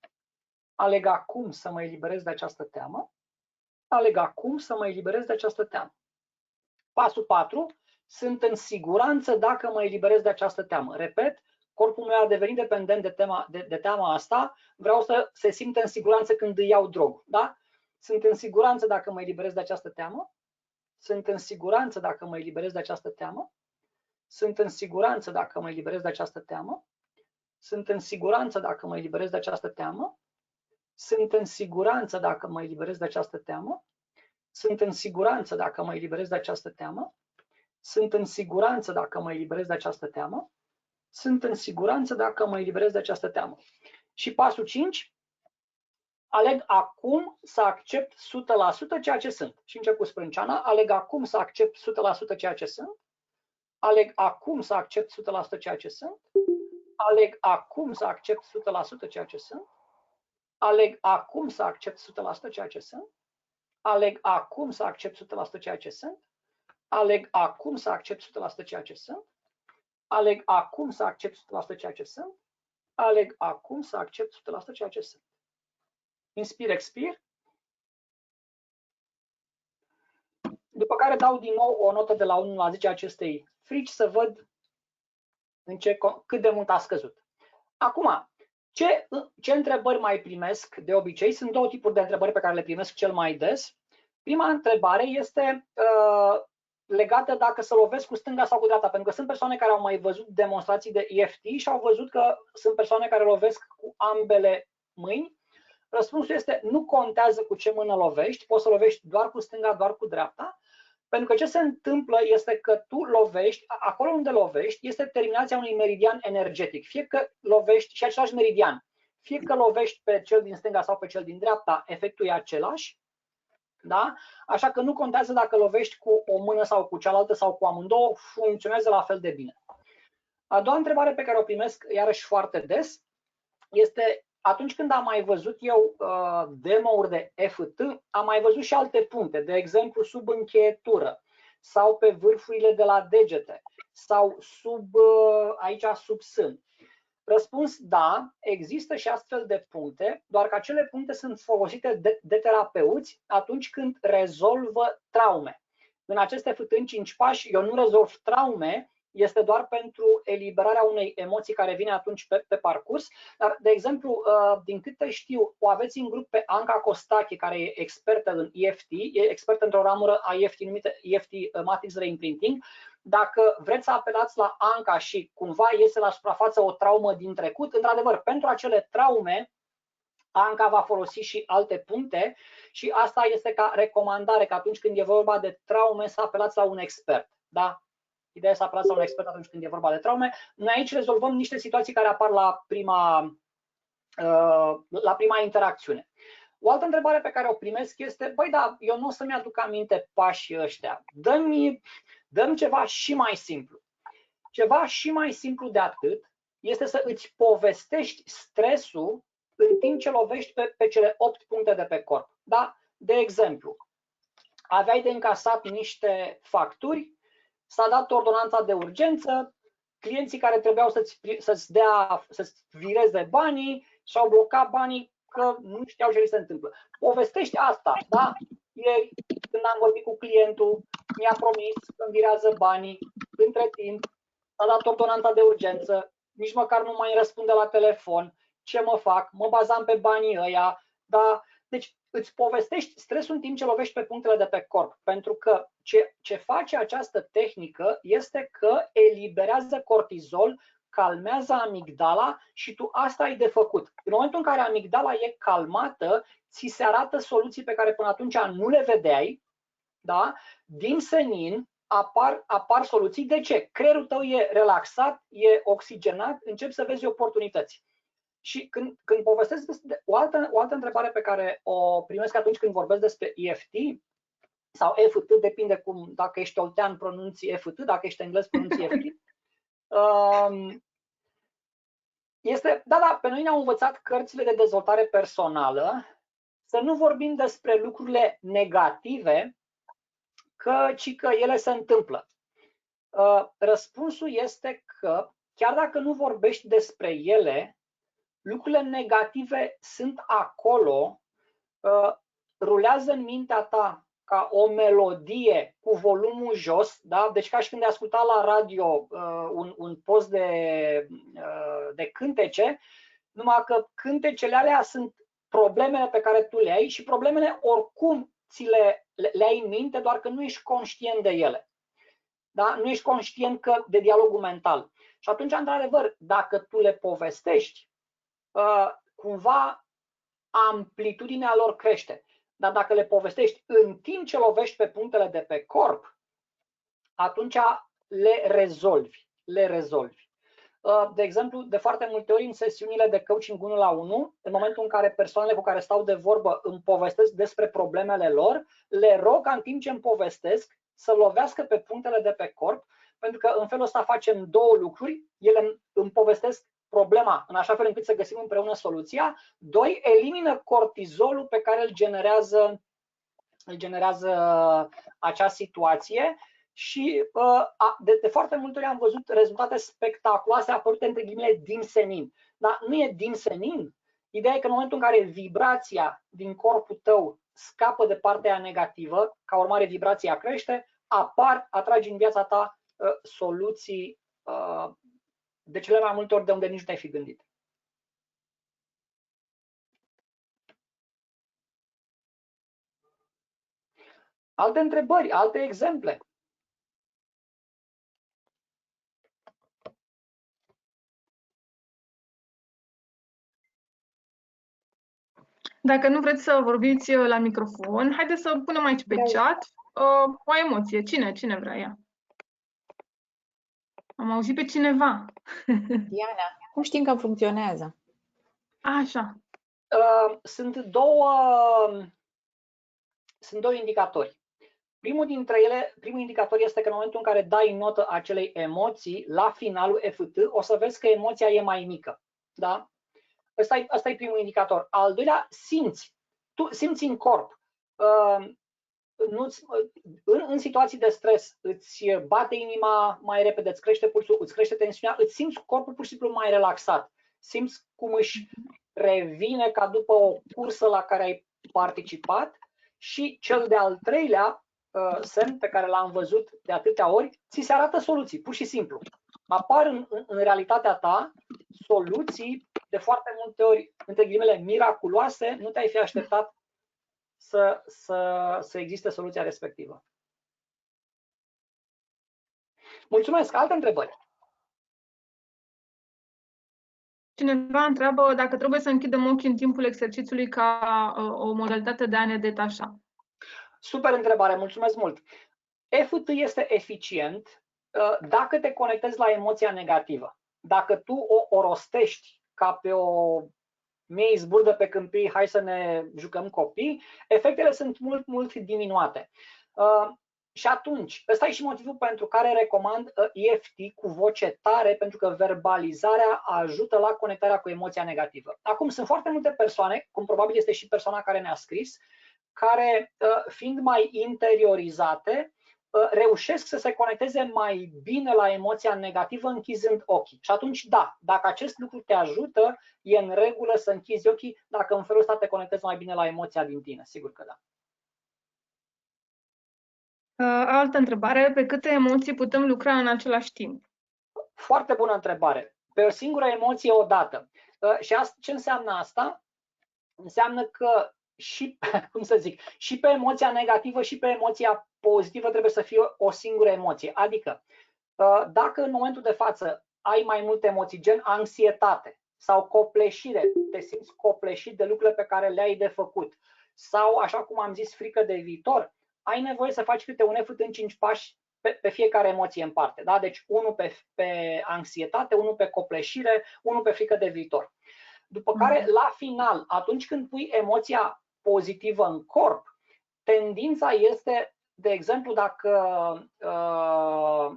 Aleg acum să mă eliberez de această teamă. Aleg acum să mă eliberez de această teamă. Pasul 4. Sunt în siguranță dacă mă eliberez de această teamă. Repet, corpul meu a devenit dependent de teama asta. Vreau să se simtă în siguranță când îi iau drog. Da? Sunt în siguranță dacă mă eliberez de această teamă. Sunt în siguranță dacă mă eliberez de această teamă. Sunt în siguranță dacă mă eliberez de această teamă. Sunt în siguranță dacă mă eliberez de această teamă. Sunt în siguranță dacă mă eliberez de această teamă. Sunt în siguranță dacă mă eliberez de această teamă. Sunt în siguranță dacă mă eliberez de această teamă. Sunt în siguranță dacă mă eliberez de această teamă. Și pasul 5, aleg acum să accept 100% ceea ce sunt. Și încep cu sprânceana, aleg acum să accept 100% ceea ce sunt. Aleg acum să accept 100% ceea ce sunt. Aleg acum să accept 100% ceea ce sunt. Aleg acum să accept 100% ceea ce sunt. Aleg acum să accept 100% ceea ce sunt. Aleg acum să accept 100% ceea ce sunt. Aleg acum să accept 100% ceea ce sunt. Aleg acum să accept 100% ceea ce sunt. Inspir, expir. După care dau din nou o notă de la 1 la 10 acestei frici să văd cât de mult a scăzut. Acum, ce întrebări mai primesc de obicei? Sunt două tipuri de întrebări pe care le primesc cel mai des. Prima întrebare este legată dacă să lovesc cu stânga sau cu dreapta, pentru că sunt persoane care au mai văzut demonstrații de EFT și au văzut că sunt persoane care lovesc cu ambele mâini. Răspunsul este nu contează cu ce mână lovești, poți să lovești doar cu stânga, doar cu dreapta, pentru că ce se întâmplă este că tu lovești, acolo unde lovești este terminația unui meridian energetic, fie că lovești și același meridian, fie că lovești pe cel din stânga sau pe cel din dreapta, efectul e același. Da? Așa că nu contează dacă lovești cu o mână sau cu cealaltă sau cu amândouă, funcționează la fel de bine. A doua întrebare pe care o primesc iarăși foarte des este atunci când am mai văzut eu demo-uri de EFT, am mai văzut și alte puncte, de exemplu sub încheietură sau pe vârfurile de la degete sau aici sub sân. Răspuns da, există și astfel de puncte, doar că acele puncte sunt folosite de terapeuți atunci când rezolvă traume. În aceste FT în 5 pași eu nu rezolv traume, este doar pentru eliberarea unei emoții care vine atunci pe parcurs. Dar, de exemplu, din câte știu, o aveți în grup pe Anca Costache, care e expertă în EFT, e expertă într-o ramură a EFT numită EFT Matrix Reimprinting. Dacă vreți să apelați la Anca și cumva iese la suprafață o traumă din trecut, într-adevăr, pentru acele traume, Anca va folosi și alte puncte și asta este ca recomandare, că atunci când e vorba de traume să apelați la un expert. Da? Ideea e să apelați la un expert atunci când e vorba de traume. Noi aici rezolvăm niște situații care apar la prima interacțiune. O altă întrebare pe care o primesc este, băi, da, eu nu o să-mi aduc aminte pașii ăștia. Dă-mi ceva și mai simplu. Ceva și mai simplu de atât este să îți povestești stresul în timp ce lovești pe cele 8 puncte de pe corp. Da? De exemplu, aveai de încasat niște facturi, s-a dat ordonanța de urgență, clienții care trebuiau să-ți vireze banii și-au blocat banii că nu știau ce li se întâmplă. Povestești asta, da? Ieri, când am vorbit cu clientul, mi-a promis că îmi virează banii, între timp s-a dat ordonanța de urgență, nici măcar nu mai răspunde la telefon, ce mă fac, mă bazam pe banii ăia, da? Deci îți povestești stresul în timp ce lovești pe punctele de pe corp, pentru că ce face această tehnică este că eliberează cortizol, calmează amigdala și tu asta ai de făcut. În momentul în care amigdala e calmată, ți se arată soluții pe care până atunci nu le vedeai, da? Din senin apar soluții. De ce? Creierul tău e relaxat, e oxigenat, începi să vezi oportunități. Și când povestesc o altă întrebare pe care o primesc atunci când vorbesc despre EFT sau EFT, depinde dacă ești oltean pronunți EFT, dacă ești englez pronunți EFT, este, da, pe noi ne-au învățat cărțile de dezvoltare personală să nu vorbim despre lucrurile negative, ci că ele se întâmplă. Răspunsul este că chiar dacă nu vorbești despre ele, lucrurile negative sunt acolo, rulează în mintea ta ca o melodie cu volumul jos, da? Deci ca și când ai ascultat la radio un post de cântece, numai că cântecele alea sunt problemele pe care tu le ai și problemele oricum le ai în minte, doar că nu ești conștient de ele. Da? Nu ești conștient de dialogul mental. Și atunci, într-adevăr, dacă tu le povestești, cumva amplitudinea lor crește. Dar dacă le povestești în timp ce lovești pe punctele de pe corp, atunci le rezolvi. De exemplu, de foarte multe ori în sesiunile de coaching 1-la-1, în momentul în care persoanele cu care stau de vorbă îmi povestesc despre problemele lor, le rog ca în timp ce îmi povestesc să lovească pe punctele de pe corp, pentru că în felul ăsta facem două lucruri. Ele îmi povestesc problema în așa fel încât să găsim împreună soluția. Doi, elimină cortizolul pe care îl generează acea situație. Și de foarte multe ori am văzut rezultate spectaculoase apărute între ghilimele din senin. Dar nu e din senin. Ideea e că în momentul în care vibrația din corpul tău scapă de partea negativă, ca urmare vibrația crește, atragi în viața ta soluții de cele mai multe ori de unde nici nu te-ai fi gândit. Alte întrebări, alte exemple? Dacă nu vreți să vorbiți la microfon, haideți să punem aici pe chat o emoție. Cine vrea ea? Am auzit pe cineva. Diana, cum știm că funcționează? Așa. Sunt două indicatori. Primul indicator este că în momentul în care dai notă acelei emoții, la finalul EFT, o să vezi că emoția e mai mică. Da? Ăsta e primul indicator. Al doilea, simți. Tu simți în corp. În situații de stres îți bate inima mai repede, îți crește pulsul, îți crește tensiunea, îți simți corpul pur și simplu mai relaxat. Simți cum își revine ca după o cursă la care ai participat. Și cel de-al treilea semn pe care l-am văzut de atâtea ori, ți se arată soluții, pur și simplu. Apar în realitatea ta soluții de foarte multe ori, între ghilimele, miraculoase, nu te-ai fi așteptat să existe soluția respectivă. Mulțumesc! Alte întrebări? Cineva întreabă dacă trebuie să închidem ochii în timpul exercițiului ca o modalitate de a ne detașa. Super întrebare, mulțumesc mult! EFT este eficient dacă te conectezi la emoția negativă. Dacă tu o rostești ca pe o mie zburdă pe câmpii, hai să ne jucăm copii, efectele sunt mult diminuate. Și atunci, ăsta e și motivul pentru care recomand EFT cu voce tare, pentru că verbalizarea ajută la conectarea cu emoția negativă. Acum, sunt foarte multe persoane, cum probabil este și persoana care ne-a scris, care, fiind mai interiorizate, reușesc să se conecteze mai bine la emoția negativă închizând ochii. Și atunci, da, dacă acest lucru te ajută, e în regulă să închizi ochii, dacă în felul ăsta te conectezi mai bine la emoția din tine. Sigur că da. Altă întrebare, pe câte emoții putem lucra în același timp? Foarte bună întrebare. Pe o singură emoție odată. Și ce înseamnă asta? Înseamnă că și, și pe emoția negativă și pe emoția pozitivă trebuie să fie o singură emoție. Adică, dacă în momentul de față ai mai multe emoții, gen anxietate sau copleșire, te simți copleșit de lucrurile pe care le-ai de făcut, sau, așa cum am zis, frică de viitor, ai nevoie să faci câte un efort în 5 pași pe fiecare emoție în parte. Da? Deci unul pe anxietate, unul pe copleșire, unul pe frică de viitor. După care, la final, atunci când pui emoția pozitivă în corp, tendința este, de exemplu, dacă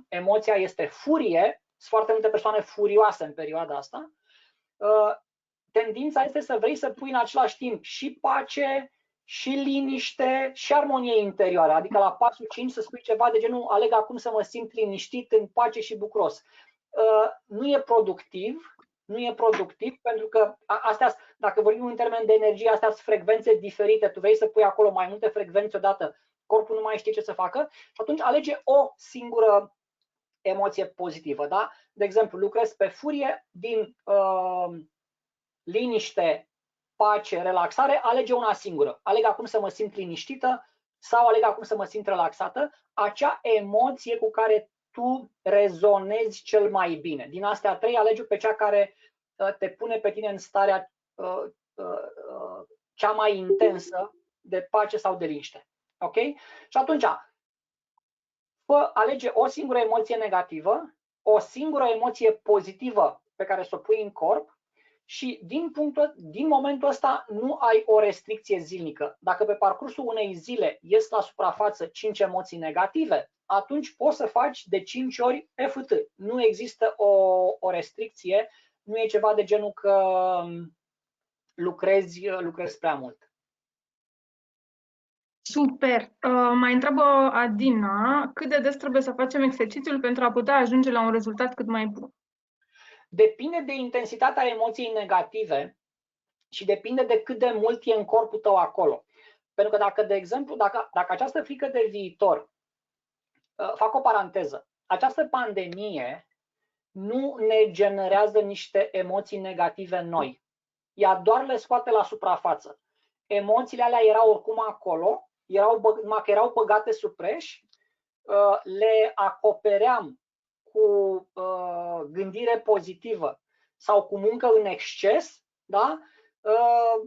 emoția este furie, sunt foarte multe persoane furioase în perioada asta, tendința este să vrei să pui în același timp și pace, și liniște, și armonie interioară. Adică la pasul 5 să spui ceva de genul: aleg acum să mă simt liniștit, în pace și bucuros. Nu e productiv. Nu e productiv pentru că astea, dacă vorbim în termen de energie, astea sunt frecvențe diferite. Tu vrei să pui acolo mai multe frecvențe odată, corpul nu mai știe ce să facă și atunci alege o singură emoție pozitivă. Da? De exemplu, lucrezi pe furie, din liniște, pace, relaxare, alege una singură. Aleg acum să mă simt liniștită sau aleg acum să mă simt relaxată. Acea emoție cu care tu rezonezi cel mai bine. Din astea trei, alege pe cea care te pune pe tine în starea cea mai intensă de pace sau de liniște. Ok? Și atunci, alege o singură emoție negativă, o singură emoție pozitivă pe care să o pui în corp și din momentul ăsta nu ai o restricție zilnică. Dacă pe parcursul unei zile ies la suprafață 5 emoții negative, atunci poți să faci de 5 ori EFT. Nu există o restricție, nu e ceva de genul că lucrezi prea mult. Super! Mai întreabă Adina, cât de des trebuie să facem exercițiul pentru a putea ajunge la un rezultat cât mai bun? Depinde de intensitatea emoției negative și depinde de cât de mult e în corpul tău acolo. Pentru că dacă, de exemplu, dacă această frică de viitor, fac o paranteză, această pandemie nu ne generează niște emoții negative noi. Ea doar le scoate la suprafață. Emoțiile alea erau oricum acolo, numai că erau băgate sub preș, le acopeream cu gândire pozitivă sau cu muncă în exces, da?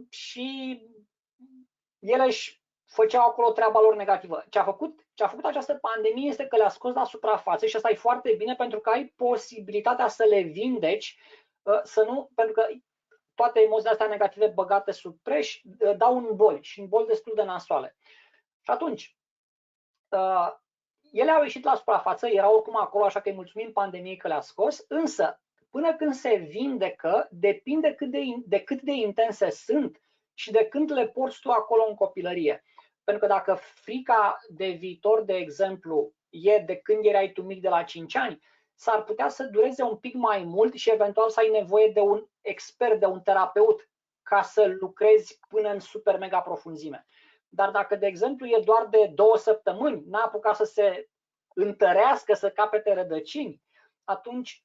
Și ele își făceau acolo treaba lor negativă. Ce a făcut această pandemie este că le-a scos la suprafață și asta e foarte bine pentru că ai posibilitatea să le vindeci, pentru că toate emoțiile astea negative băgate sub preș dau în boli și în boli destul de nasoale. Și atunci, ele au ieșit la suprafață, erau oricum acolo, așa că îi mulțumim pandemiei că le-a scos, însă până când se vindecă, depinde de cât de intense sunt și de când le porți tu acolo în copilărie. Pentru că dacă frica de viitor, de exemplu, e de când erai tu mic, de la 5 ani, s-ar putea să dureze un pic mai mult și eventual să ai nevoie de un expert, de un terapeut, ca să lucrezi până în super mega profunzime. Dar dacă, de exemplu, e doar de 2 săptămâni, n-a apucat să se întărească, să capete rădăcini, atunci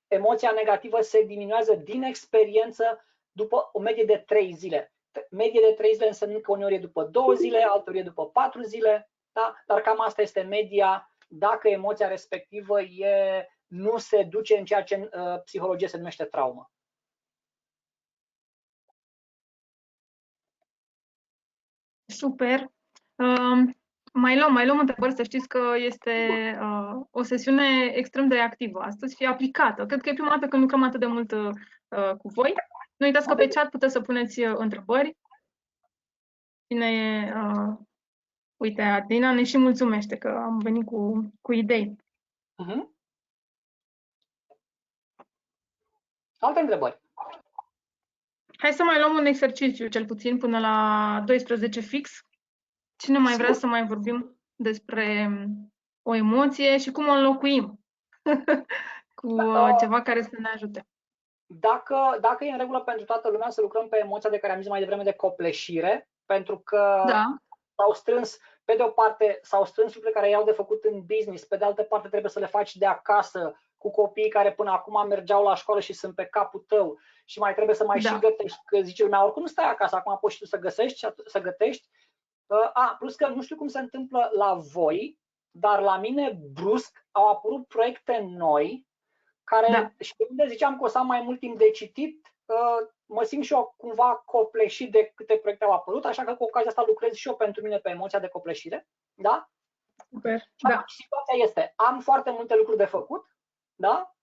emoția negativă se diminuează din experiență după o medie de 3 zile. Medie de 3 zile înseamnă că uneori e după 2 zile, alteori e după 4 zile, da? Dar cam asta este media dacă emoția respectivă nu se duce în ceea ce în psihologie se numește traumă. Super! Mai luăm întrebări, să știți că este o sesiune extrem de activă astăzi și aplicată. Cred că e prima dată când lucrăm atât de mult cu voi. Nu uitați că pe chat puteți să puneți întrebări. Cine e, uite, Adina ne și mulțumește că am venit cu idei. Alte întrebări? Hai să mai luăm un exercițiu, cel puțin până la 12 fix. Cine mai vrea să mai vorbim despre o emoție și cum o înlocuim cu ceva care să ne ajute? Dacă e în regulă pentru toată lumea să lucrăm pe emoția de care am zis mai devreme de copleșire, pentru că s-au strâns, pe de o parte, s-au strâns lucrurile care i-au de făcut în business, pe de altă parte trebuie să le faci de acasă cu copiii care până acum mergeau la școală și sunt pe capul tău și mai trebuie să mai și gătești, că zice lumea, oricum nu stai acasă, acum poți și tu să gătești. Plus că nu știu cum se întâmplă la voi, dar la mine brusc au apărut proiecte noi care, și de unde ziceam că o să am mai mult timp de citit, mă simt și eu cumva copleșit de câte proiecte au apărut, așa că cu ocazia asta lucrez și eu pentru mine pe emoția de copleșire. Da? Super. Și situația este, am foarte multe lucruri de făcut, da?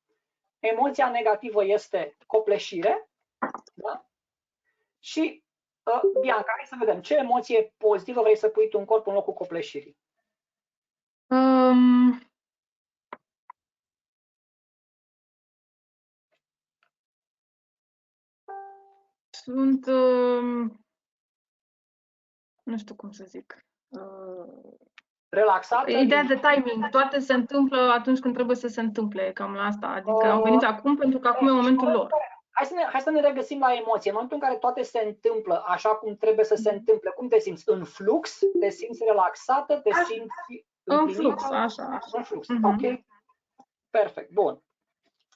Emoția negativă este copleșire, da? Și Bianca, hai să vedem, ce emoție pozitivă vrei să pui tu în corp în locul copleșirii? Sunt, nu știu cum să zic, relaxată? Ideea de timing, toate se întâmplă atunci când trebuie să se întâmple, cam la asta. Adică au venit acum pentru că acum e momentul lor. Hai să ne regăsim la emoție. În momentul în care toate se întâmplă așa cum trebuie să se întâmple, cum te simți? În flux? Te simți relaxată? Te simți în flux, așa. În flux, ok. Perfect, bun.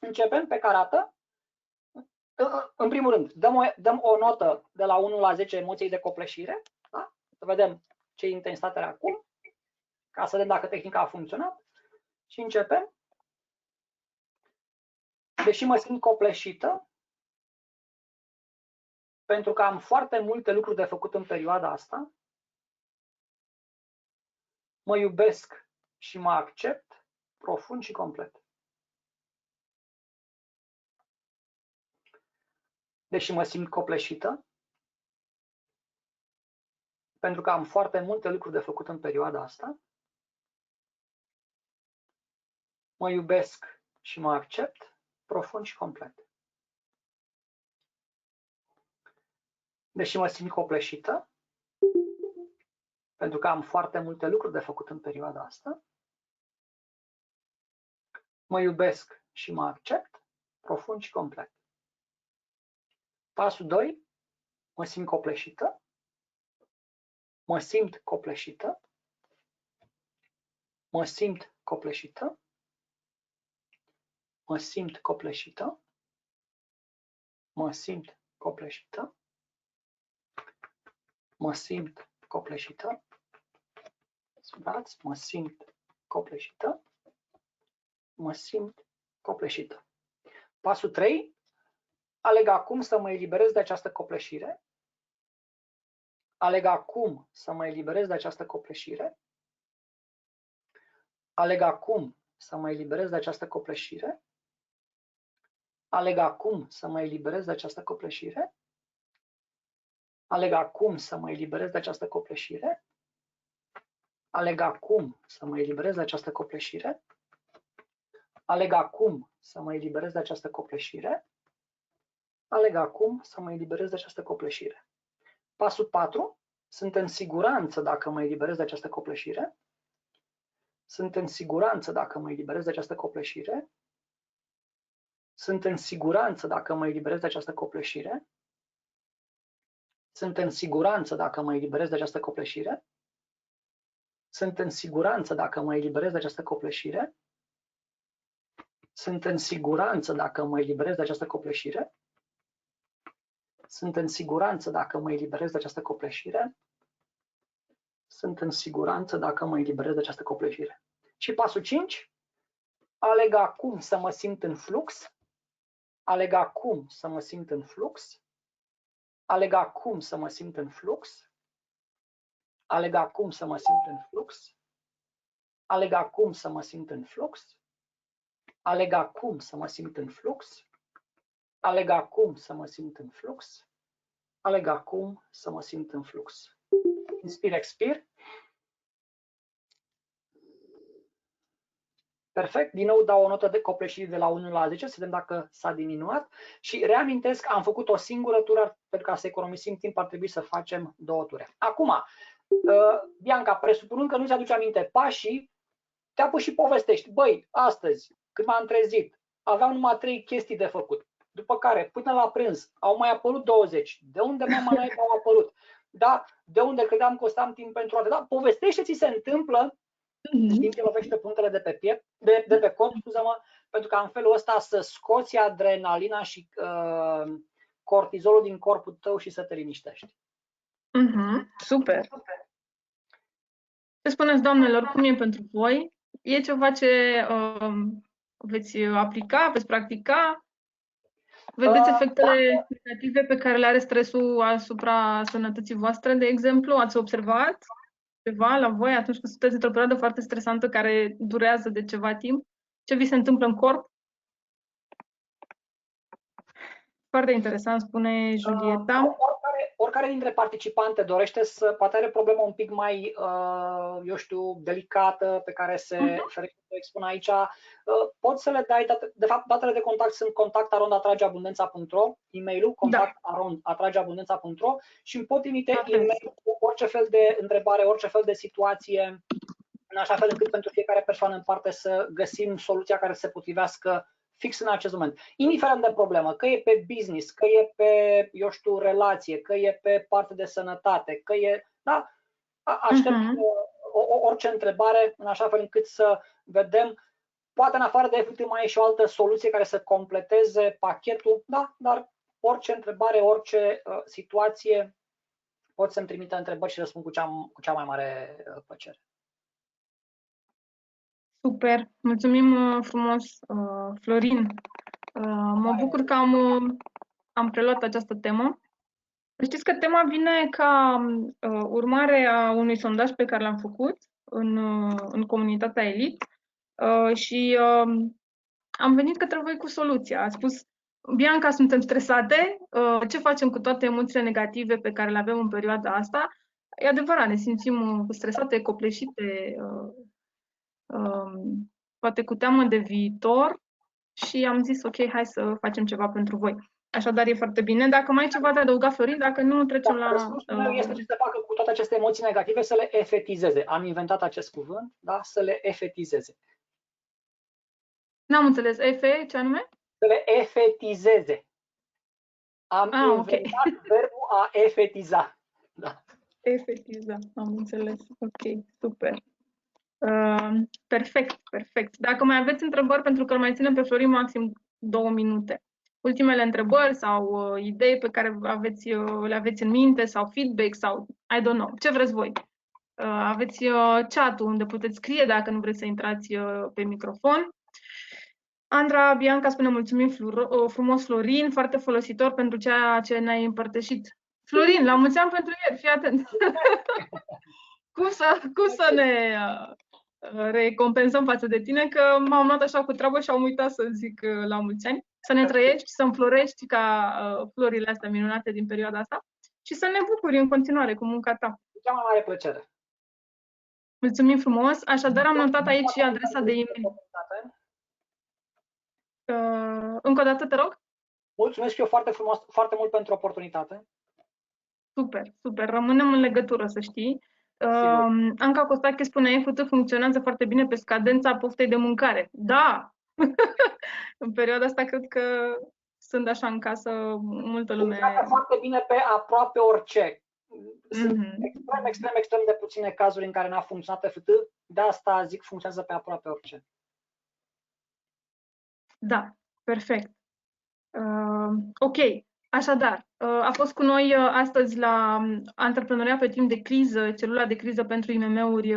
Începem pe care arată. În primul rând, dăm o notă de la 1 la 10 emoției de copleșire. Da? Să vedem ce intensitate are acum, ca să vedem dacă tehnica a funcționat. Și începem. Deși mă simt copleșită, pentru că am foarte multe lucruri de făcut în perioada asta, mă iubesc și mă accept profund și complet. Deși mă simt copleșită, pentru că am foarte multe lucruri de făcut în perioada asta, mă iubesc și mă accept profund și complet. Deși mă simt copleșită, pentru că am foarte multe lucruri de făcut în perioada asta, mă iubesc și mă accept profund și complet. Pasul 2, mă simt copleșită, mă simt copleșită, mă simt copleșită, mă simt copleșită, mă simt copleșită, mă simt copleșită, mă simt copleșită, mă simt copleșită. Pasul 3, aleg acum să mă eliberez de această copleșire. Aleg acum să mă eliberez de această copleșire. Aleg acum să mă eliberez de această copleșire. Aleg acum să mă eliberez de această copleșire. Aleg acum să mă eliberez de această copleșire. Aleg acum să mă eliberez de această copleșire. Aleg acum să mă eliberez de această copleșire. Aleg acum să mă eliberez de această copleșire. Pasul 4. Sunt în siguranță dacă mă eliberez de această copleșire. Sunt în siguranță dacă mă eliberez de această copleșire. Sunt în siguranță dacă mă eliberez de această copleșire. Sunt în siguranță dacă mă eliberez de această copleșire. Sunt în siguranță dacă mă eliberez de această copleșire. Sunt în siguranță dacă mă eliberez de această copleșire. Sunt în siguranță dacă mă eliberez de această copleșire. Sunt în siguranță dacă mă eliberez de această copleșire. Și pasul 5. Aleg acum să mă simt în flux. Aleg acum să mă simt în flux. Aleg acum să mă simt în flux. Aleg acum să mă simt în flux. Aleg acum să mă simt în flux. Aleg acum să mă simt în flux. Aleg acum să mă simt în flux. Aleg acum să mă simt în flux. Inspir, expir. Perfect. Din nou dau o notă de copleșire de la 1 la 10, să vedem dacă s-a diminuat. Și reamintesc, am făcut o singură tură, pentru ca să economisim timp, ar trebui să facem 2 ture. Acum, Bianca, presupunând că nu-ți aduce aminte pașii, te apuci și povestești. Băi, astăzi, când m-am trezit, aveam numai 3 chestii de făcut. După care, până la prânz, au mai apărut 20. De unde mama naiba au apărut? Da, de unde credeam că o să am timp pentru toate? Da, povestește ce ți se întâmplă în timp ce lovește punctele de pe piept, de pe corp, scuză-mă, pentru că în felul ăsta să scoți adrenalina și cortizolul din corpul tău și să te liniștești. Super. Ce spuneți, doamnelor, cum e pentru voi? E ceva ce veți aplica, veți practica? Vedeți efectele negative pe care le are stresul asupra sănătății voastre, de exemplu? Ați observat ceva la voi atunci când sunteți într-o perioadă foarte stresantă care durează de ceva timp? Ce vi se întâmplă în corp? Foarte interesant, spune Julieta. Oricare dintre participante dorește să, poate are problemă un pic mai, eu știu, delicată pe care se ferește să o expun aici, poți să le dai, de fapt datele de contact sunt contact@atrageabundența.ro, e-mailul contact@atrageabundența.ro și îmi pot trimite e-mail cu orice fel de întrebare, orice fel de situație, în așa fel încât pentru fiecare persoană în parte să găsim soluția care se potrivească fix în acest moment. Indiferent de problemă, că e pe business, că e pe, eu știu, relație, că e pe parte de sănătate, că e, da, aștept orice întrebare în așa fel încât să vedem, poate în afară de FT mai e și o altă soluție care să completeze pachetul, da, dar orice întrebare, orice situație, pot să-mi trimite întrebări și răspund cu cea mai mare plăcere. Super, mulțumim frumos, Florin. Mă bucur că am preluat această temă. Știți că tema vine ca urmare a unui sondaj pe care l-am făcut în comunitatea Elite și am venit către voi cu soluția. A spus, Bianca, suntem stresate, ce facem cu toate emoțiile negative pe care le avem în perioada asta? E adevărat, ne simțim stresate, copleșite, poate cu teamă de viitor și am zis, ok, hai să facem ceva pentru voi. Așadar, e foarte bine. Dacă mai ai ceva de adăugat, Florin, dacă nu, trecem la... Răspunsul meu este ce să facă cu toate aceste emoții negative, să le efetizeze. Am inventat acest cuvânt, da? Să le efetizeze. N-am înțeles. Ce anume? Să le efetizeze. Am inventat verbul a efetiza. Da. Efetiza, am înțeles. Ok, super. Perfect, perfect. Dacă mai aveți întrebări, pentru că îl mai ținem pe Florin maxim 2 minute. Ultimele întrebări sau idei pe care le aveți în minte sau feedback sau I don't know, ce vreți voi. Aveți chat-ul unde puteți scrie dacă nu vreți să intrați pe microfon. Andra, Bianca spune mulțumim frumos, Florin, foarte folositor pentru ceea ce ne-ai împărtășit. Florin, la mulți ani pentru ieri, fii atent. Cum să ne recompensăm față de tine, că m-am luat așa cu treabă și am uitat să zic la mulți ani. Să ne trăiești, să înflorești ca florile astea minunate din perioada asta și să ne bucuri în continuare cu munca ta. Cu cea mai mare plăcere. Mulțumim frumos. Așadar, am notat aici și adresa de e-mail. Încă o dată, te rog? Mulțumesc și eu foarte mult pentru oportunitate. Super, super. Rămânem în legătură, să știi. Anca Costache spune, EFT funcționează foarte bine pe scadența poftei de mâncare. Da! În perioada asta cred că sunt așa în casă multă lume. Funcționează foarte bine pe aproape orice. Sunt extrem de puține cazuri în care n-a funcționat EFT, de asta zic funcționează pe aproape orice. Da, perfect. Ok, așadar, a fost cu noi astăzi la Antreprenoria pe timp de criză, celula de criză pentru IMM-uri,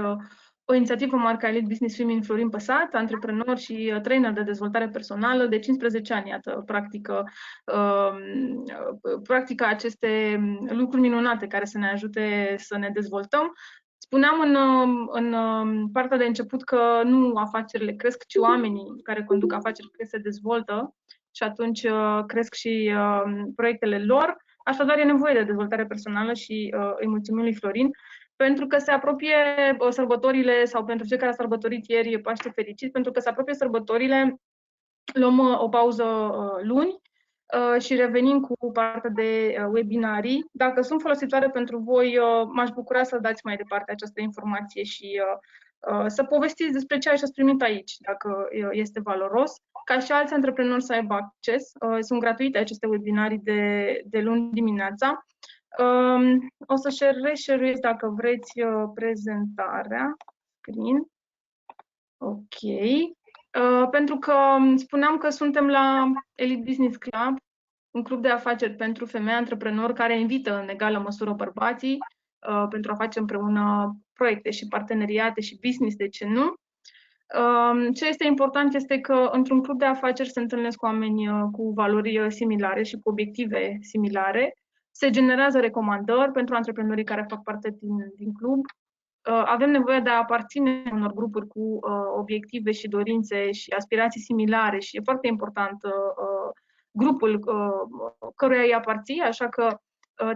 o inițiativă marca Elite Business Feminin Florin Păsat, antreprenor și trainer de dezvoltare personală de 15 ani, iată, practică aceste lucruri minunate care să ne ajute să ne dezvoltăm. Spuneam în partea de început că nu afacerile cresc, ci oamenii care conduc afaceri se dezvoltă și atunci cresc și proiectele lor. Așadar, e nevoie de dezvoltare personală și îi mulțumim lui Florin, pentru că se apropie sărbătorile, sau pentru cei care au sărbătorit ieri Paște fericit, pentru că se apropie sărbătorile, luăm o pauză luni și revenim cu partea de webinarii. Dacă sunt folositoare pentru voi, m-aș bucura să dați mai departe această informație și să povestiți despre ce ați primit aici, dacă este valoros, ca și alți antreprenori să aibă acces. Sunt gratuite aceste webinarii de luni dimineața. O să share-uiesc dacă vreți prezentarea. Screen. Ok. Pentru că spuneam că suntem la Elite Business Club, un club de afaceri pentru femei antreprenori care invită în egală măsură bărbații pentru a face împreună proiecte și parteneriate și business, de ce nu. Ce este important este că într-un club de afaceri se întâlnesc oameni cu valori similare și cu obiective similare. Se generează recomandări pentru antreprenorii care fac parte din club. Avem nevoie de a aparține unor grupuri cu obiective și dorințe și aspirații similare și e foarte important grupul căruia îi aparții, așa că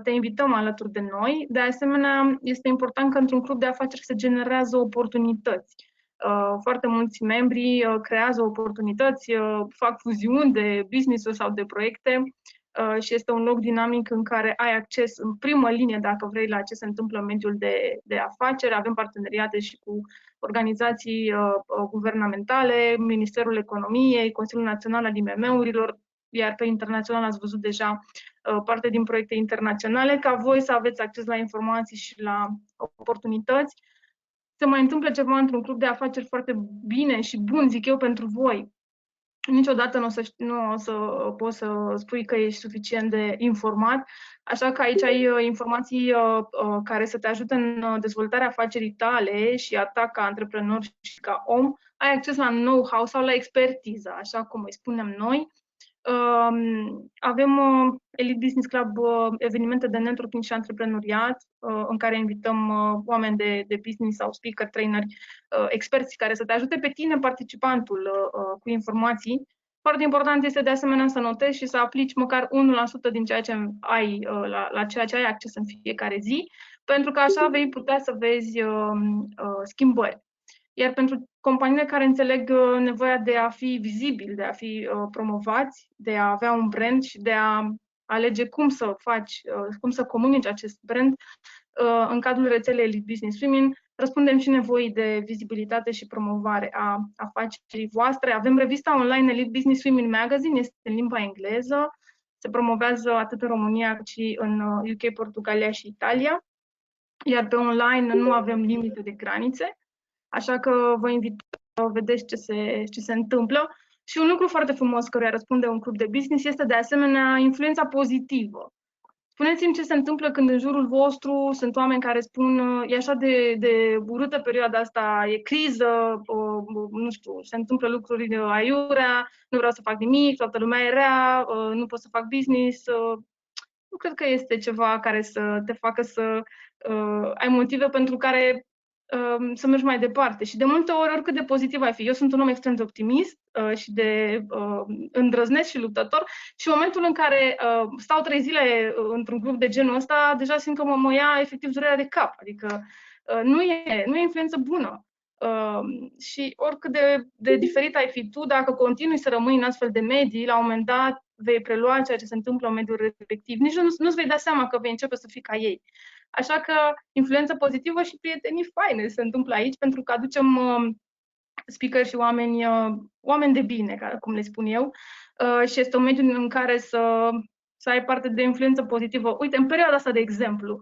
te invităm alături de noi. De asemenea, este important că într-un club de afaceri se generează oportunități. Foarte mulți membri creează oportunități, fac fuziuni de business-uri sau de proiecte și este un loc dinamic în care ai acces în primă linie, dacă vrei, la ce se întâmplă în mediul de afaceri. Avem parteneriate și cu organizații guvernamentale, Ministerul Economiei, Consiliul Național al IMM-urilor, iar pe internațional ați văzut deja parte din proiecte internaționale, ca voi să aveți acces la informații și la oportunități. Se mai întâmplă ceva într-un club de afaceri foarte bine și bun, zic eu, pentru voi. Niciodată nu o să poți să spui că ești suficient de informat, așa că aici ai informații care să te ajute în dezvoltarea afacerii tale și a ta ca antreprenor și ca om. Ai acces la know-how sau la expertiză, așa cum îi spunem noi. Avem Elite Business Club evenimente de networking și antreprenoriat în care invităm oameni de business sau speaker, traineri, experți care să te ajute pe tine, participantul, cu informații. Foarte important este de asemenea să notezi și să aplici măcar 1% din ceea ce ai, la ceea ce ai acces în fiecare zi, pentru că așa vei putea să vezi schimbări. Iar pentru companiile care înțeleg nevoia de a fi vizibili, de a fi promovați, de a avea un brand și de a alege cum să faci, cum să comunici acest brand în cadrul rețelei Elite Business Women, răspundem și nevoii de vizibilitate și promovare a afacerii voastre. Avem revista online Elite Business Women Magazine, este în limba engleză, se promovează atât în România cât și în UK, Portugalia și Italia, iar pe online nu avem limite de granițe. Așa că vă invit să vedeți ce se întâmplă. Și un lucru foarte frumos căruia răspunde un club de business este de asemenea influența pozitivă. Spuneți-mi ce se întâmplă când în jurul vostru sunt oameni care spun e așa de urâtă perioada asta, e criză, nu știu, se întâmplă lucruri aiurea, nu vreau să fac nimic, toată lumea e rea, nu pot să fac business. Nu cred că este ceva care să te facă să ai motive pentru care să mergi mai departe. Și de multe ori, oricât de pozitiv ai fi, eu sunt un om extrem de optimist și de îndrăznesc și luptător și în momentul în care stau 3 zile într-un grup de genul ăsta, deja simt că mă ia efectiv durerea de cap. Adică nu e influență bună. Și oricât de diferit ai fi tu, dacă continui să rămâi în astfel de medii, la un moment dat vei prelua ceea ce se întâmplă în mediul respectiv. Nici nu-ți vei da seama că vei începe să fii ca ei. Așa că influență pozitivă și prietenii faine se întâmplă aici, pentru că aducem speaker și oameni de bine, cum le spun eu, și este un mediu în care să ai parte de influență pozitivă. Uite, în perioada asta, de exemplu,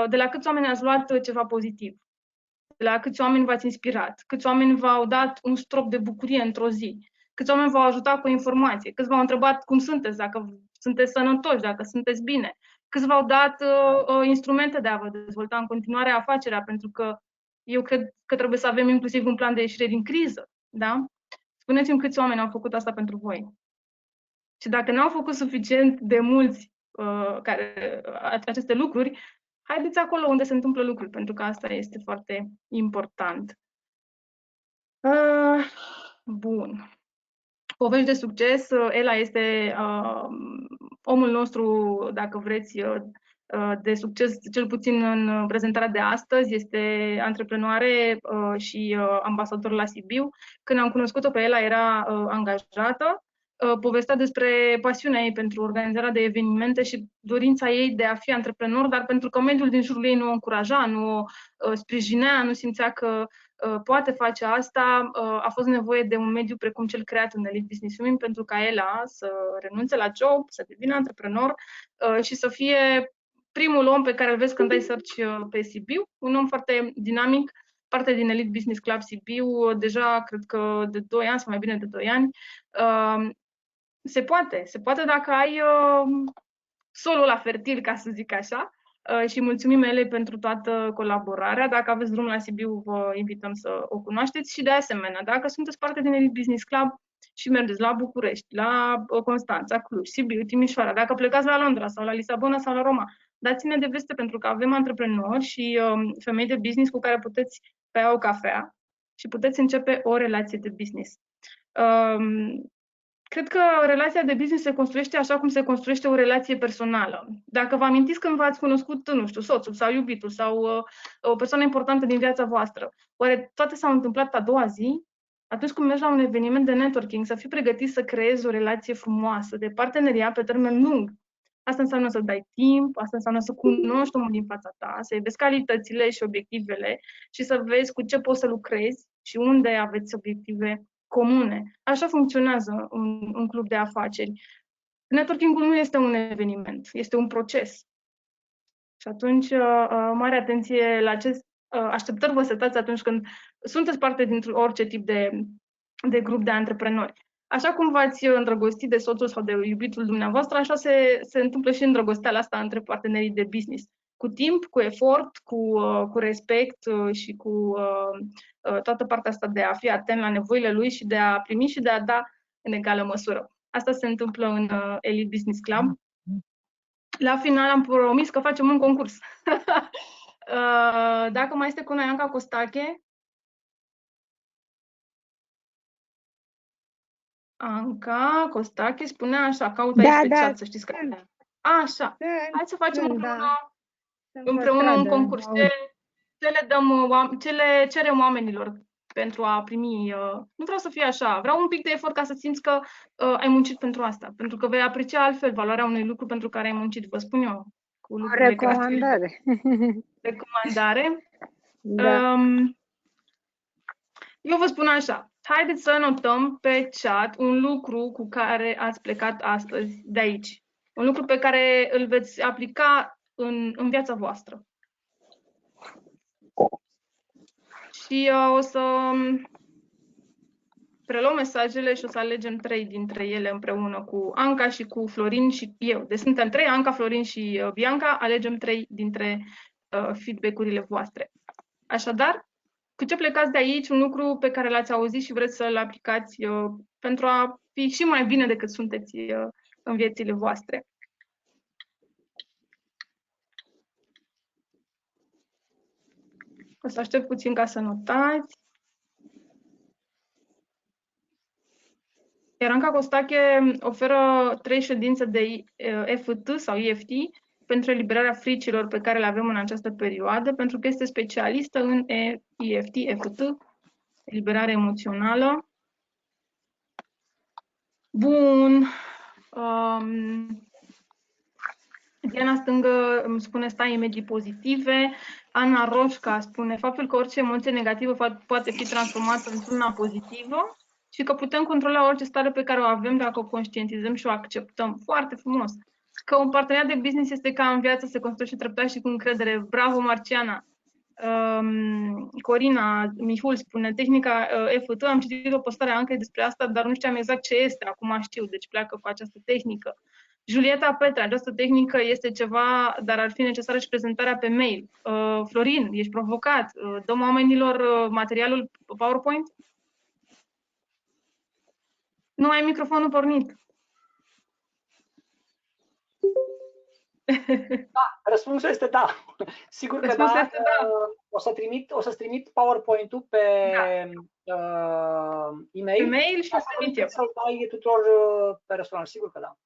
de la câți oameni ați luat ceva pozitiv? De la câți oameni v-ați inspirat? Câți oameni v-au dat un strop de bucurie într-o zi? Câți oameni v-au ajutat cu informație? Câți v-au întrebat cum sunteți, dacă sunteți sănătoși, dacă sunteți bine? Câți v-au dat instrumente de a vă dezvolta în continuare afacerea? Pentru că eu cred că trebuie să avem inclusiv un plan de ieșire din criză. Da? Spuneți-mi câți oameni au făcut asta pentru voi. Și dacă n-au făcut suficient de mulți aceste lucruri, haideți acolo unde se întâmplă lucruri, pentru că asta este foarte important. Bun. Povești de succes. Ela este omul nostru, dacă vreți, de succes, cel puțin în prezentarea de astăzi. Este antreprenoare și ambasador la Sibiu. Când am cunoscut-o pe Ela, era angajată. Povestea despre pasiunea ei pentru organizarea de evenimente și dorința ei de a fi antreprenor, dar pentru că mediul din jurul ei nu o încuraja, nu o sprijinea, nu simțea că poate face asta, a fost nevoie de un mediu precum cel creat în Elite Business Women pentru ca Ela să renunțe la job, să devină antreprenor și să fie primul om pe care îl vezi când dai search pe Sibiu, un om foarte dinamic, parte din Elite Business Club Sibiu, deja cred că de 2 ani sau mai bine de 2 ani. Se poate dacă ai solul la fertil, ca să zic așa, și mulțumim Elei pentru toată colaborarea. Dacă aveți drum la Sibiu, vă invităm să o cunoașteți și de asemenea, dacă sunteți parte din Elite Business Club și mergeți la București, la Constanța, Cluj, Sibiu, Timișoara, dacă plecați la Londra sau la Lisabona sau la Roma, dați-ne de veste pentru că avem antreprenori și femei de business cu care puteți bea o cafea și puteți începe o relație de business. Cred că relația de business se construiește așa cum se construiește o relație personală. Dacă vă amintiți când v-ați cunoscut, nu știu, soțul sau iubitul sau o persoană importantă din viața voastră, oare toate s-au întâmplat a doua zi? Atunci când mergi la un eveniment de networking, să fii pregătit să creezi o relație frumoasă, de parteneriat pe termen lung. Asta înseamnă să dai timp, asta înseamnă să cunoști omul din fața ta, să-i vezi calitățile și obiectivele și să vezi cu ce poți să lucrezi și unde aveți obiective comune. Așa funcționează un club de afaceri. Networking-ul nu este un eveniment, este un proces. Și atunci, mare atenție la ce așteptări vă setați atunci când sunteți parte dintr-un orice tip de grup de antreprenori. Așa cum v-ați îndrăgostit de soțul sau de iubitul dumneavoastră, așa se întâmplă și îndrăgosteala asta între partenerii de business. Cu timp, cu efort, cu respect și cu toată partea asta de a fi atent la nevoile lui și de a primi și de a da în egală măsură. Asta se întâmplă în Elite Business Club. La final am promis că facem un concurs. Dacă mai este cu noi Anca Costache. Anca Costache spune așa, caută aici pe chat, să știți că... Așa, hai să facem împreună un concurs. Ce le cerem oamenilor pentru a primi... Nu vreau să fie așa, vreau un pic de efort ca să simți că ai muncit pentru asta, pentru că vei aprecia altfel valoarea unui lucru pentru care ai muncit. Vă spun eu cu lucrurile recomandare. Recomandare? Da. Eu vă spun așa, haideți să notăm pe chat un lucru cu care ați plecat astăzi de aici. Un lucru pe care îl veți aplica în viața voastră. Și o să preluăm mesajele și o să alegem 3 dintre ele împreună cu Anca și cu Florin și eu. Deci suntem 3, Anca, Florin și Bianca, alegem 3 dintre feedback-urile voastre. Așadar, cu ce plecați de aici, un lucru pe care l-ați auzit și vreți să-l aplicați pentru a fi și mai bine decât sunteți în viețile voastre. O să aștept puțin ca să notați. Iar Anca Costache oferă 3 ședințe de EFT sau EFT pentru eliberarea fricilor pe care le avem în această perioadă, pentru că este specialistă în EFT, EFT, eliberare emoțională. Bun. Diana Stângă îmi spune stai în medii pozitive. Ana Roșca spune faptul că orice emoție negativă poate fi transformată într-una pozitivă și că putem controla orice stare pe care o avem dacă o conștientizăm și o acceptăm. Foarte frumos! Că un parteneriat de business este ca în viață, se construiește treptat și cu încredere. Bravo, Marciana! Corina Mihul spune tehnica EFT, am citit o postare a Ancai despre asta, dar nu știam exact ce este, acum știu, deci pleacă cu această tehnică. Julieta Petra, această tehnică este ceva, dar ar fi necesară și prezentarea pe mail. Florin, ești provocat, dăm oamenilor materialul PowerPoint? Nu ai microfonul pornit. Da, răspunsul este da. Sigur că da. Este da. O să trimit PowerPoint-ul pe e-mail. Pe mail și o să trimit eu. Să-l dai tuturor persoanelor, sigur că da.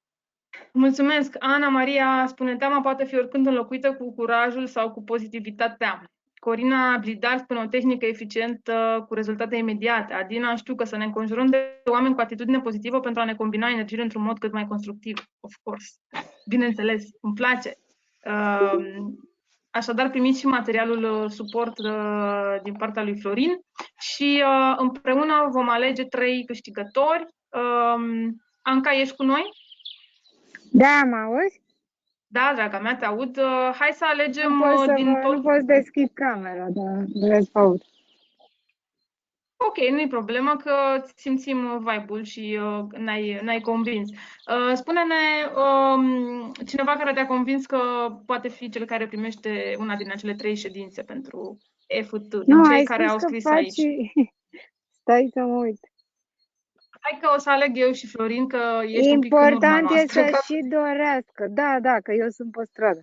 Mulțumesc. Ana Maria spune, teama poate fi oricând înlocuită cu curajul sau cu pozitivitatea. Corina Blidar spune o tehnică eficientă cu rezultate imediate. Adina, știu că să ne înconjurăm de oameni cu atitudine pozitivă pentru a ne combina energiile într-un mod cât mai constructiv. Of course. Bineînțeles, îmi place. Așadar, primiți și materialul suport din partea lui Florin și împreună vom alege 3 câștigători. Anca, ești cu noi? Da, mă auzi? Da, draga mea, te aud. Hai să alegem Nu poți deschid camera, dar vreți să aud. Ok, nu-i problemă că simțim vibe-ul și n-ai convins. Spune-ne cineva care te-a convins că poate fi cel care primește una din acele 3 ședințe pentru EFT, din cei care au scris aici. Stai să mă uit. Hai că o să aleg eu și Florin, că ești un pic important e să și dorească. Da, că eu sunt pe stradă.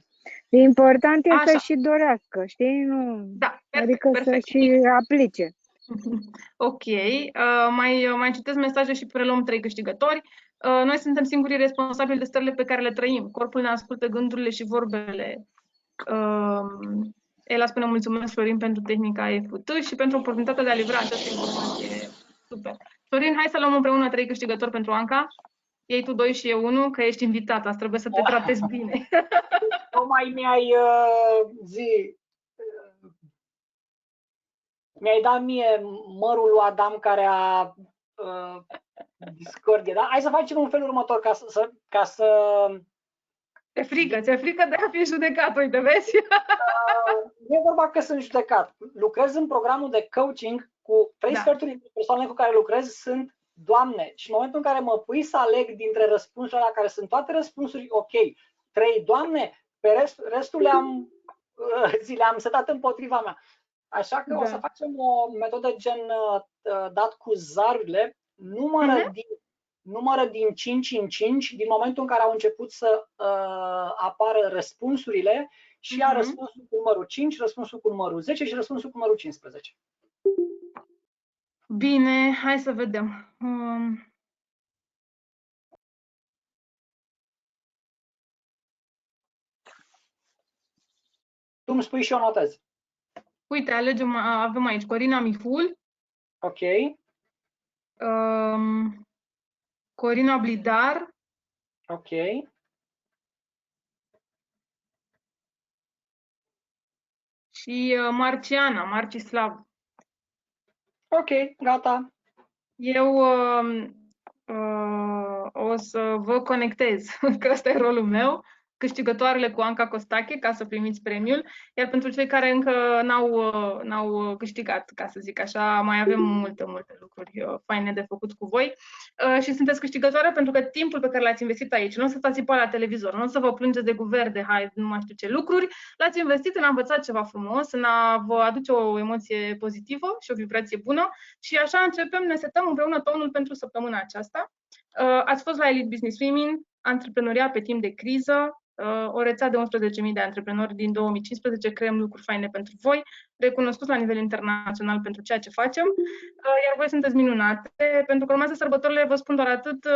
Important e să și dorească, știi? Nu... Da, adică să și aplice. Ok. Mai citesc mesaje și preluăm 3 câștigători. Noi suntem singurii responsabili de stările pe care le trăim. Corpul ne ascultă gândurile și vorbele. Ela spune mulțumesc, Florin, pentru tehnica EFT și pentru oportunitatea de a livra această informație. Super. Florin, hai să luăm împreună 3 câștigători pentru Anca. Ei tu 2 și eu 1, că ești invitat. Asta trebuie să te tratezi bine. Tocmai mi-ai dat mie mărul lui Adam care a discordie. Da? Hai să facem un fel următor ca să ți-e frică de a fi judecat, uite, vezi? Nu e vorba că sunt judecat. Lucrez în programul de coaching cu 3 sferturi dintre persoanele cu care lucrez sunt doamne. Și în momentul în care mă pui să aleg dintre răspunsurile la care sunt toate răspunsuri, ok, 3 doamne, pe restul le-am setat împotriva mea. Așa că o să facem o metodă gen dat cu zarurile, numără din 5 în 5 din momentul în care au început să apară răspunsurile și ia răspunsul cu numărul 5, răspunsul cu numărul 10 și răspunsul cu numărul 15. Bine, hai să vedem. Tu îmi spui și eu notez. Uite, avem aici Corina Mihul, Ok. Corina Blidar, Ok. și Marcislav. Ok, gata. Eu o să vă conectez, că ăsta e rolul meu, câștigătoarele cu Anca Costache, ca să primiți premiul, iar pentru cei care încă n-au câștigat, ca să zic așa, mai avem multe lucruri faine de făcut cu voi și sunteți câștigătoare pentru că timpul pe care l-ați investit aici, nu o să stați pe la televizor, nu o să vă plângeți de guvern, de nu mai știu ce lucruri, l-ați investit în a învăța ceva frumos, în a vă aduce o emoție pozitivă și o vibrație bună și așa începem, ne setăm împreună tonul pentru săptămâna aceasta. Ați fost la Elite Business Women, antreprenoria pe timp de criză, o rețea de 11.000 de antreprenori din 2015, creăm lucruri faine pentru voi, recunoscut la nivel internațional pentru ceea ce facem, iar voi sunteți minunate, pentru că urmează sărbătorile, vă spun doar atât,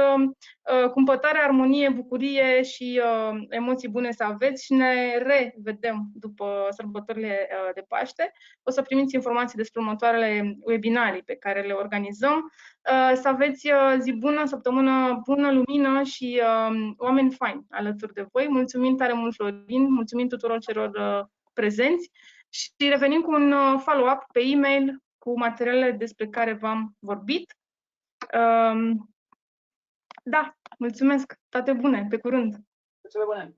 cumpătare, armonie, bucurie și emoții bune să aveți și ne revedem după sărbătorile de Paște. O să primiți informații despre următoarele webinarii pe care le organizăm. Să aveți zi bună, săptămână bună, lumină și oameni faini alături de voi. Mulțumim tare mult, Florin, mulțumim tuturor celor prezenți și revenim cu un follow-up pe e-mail cu materialele despre care v-am vorbit. Da, mulțumesc, toate bune, pe curând! Cele bune!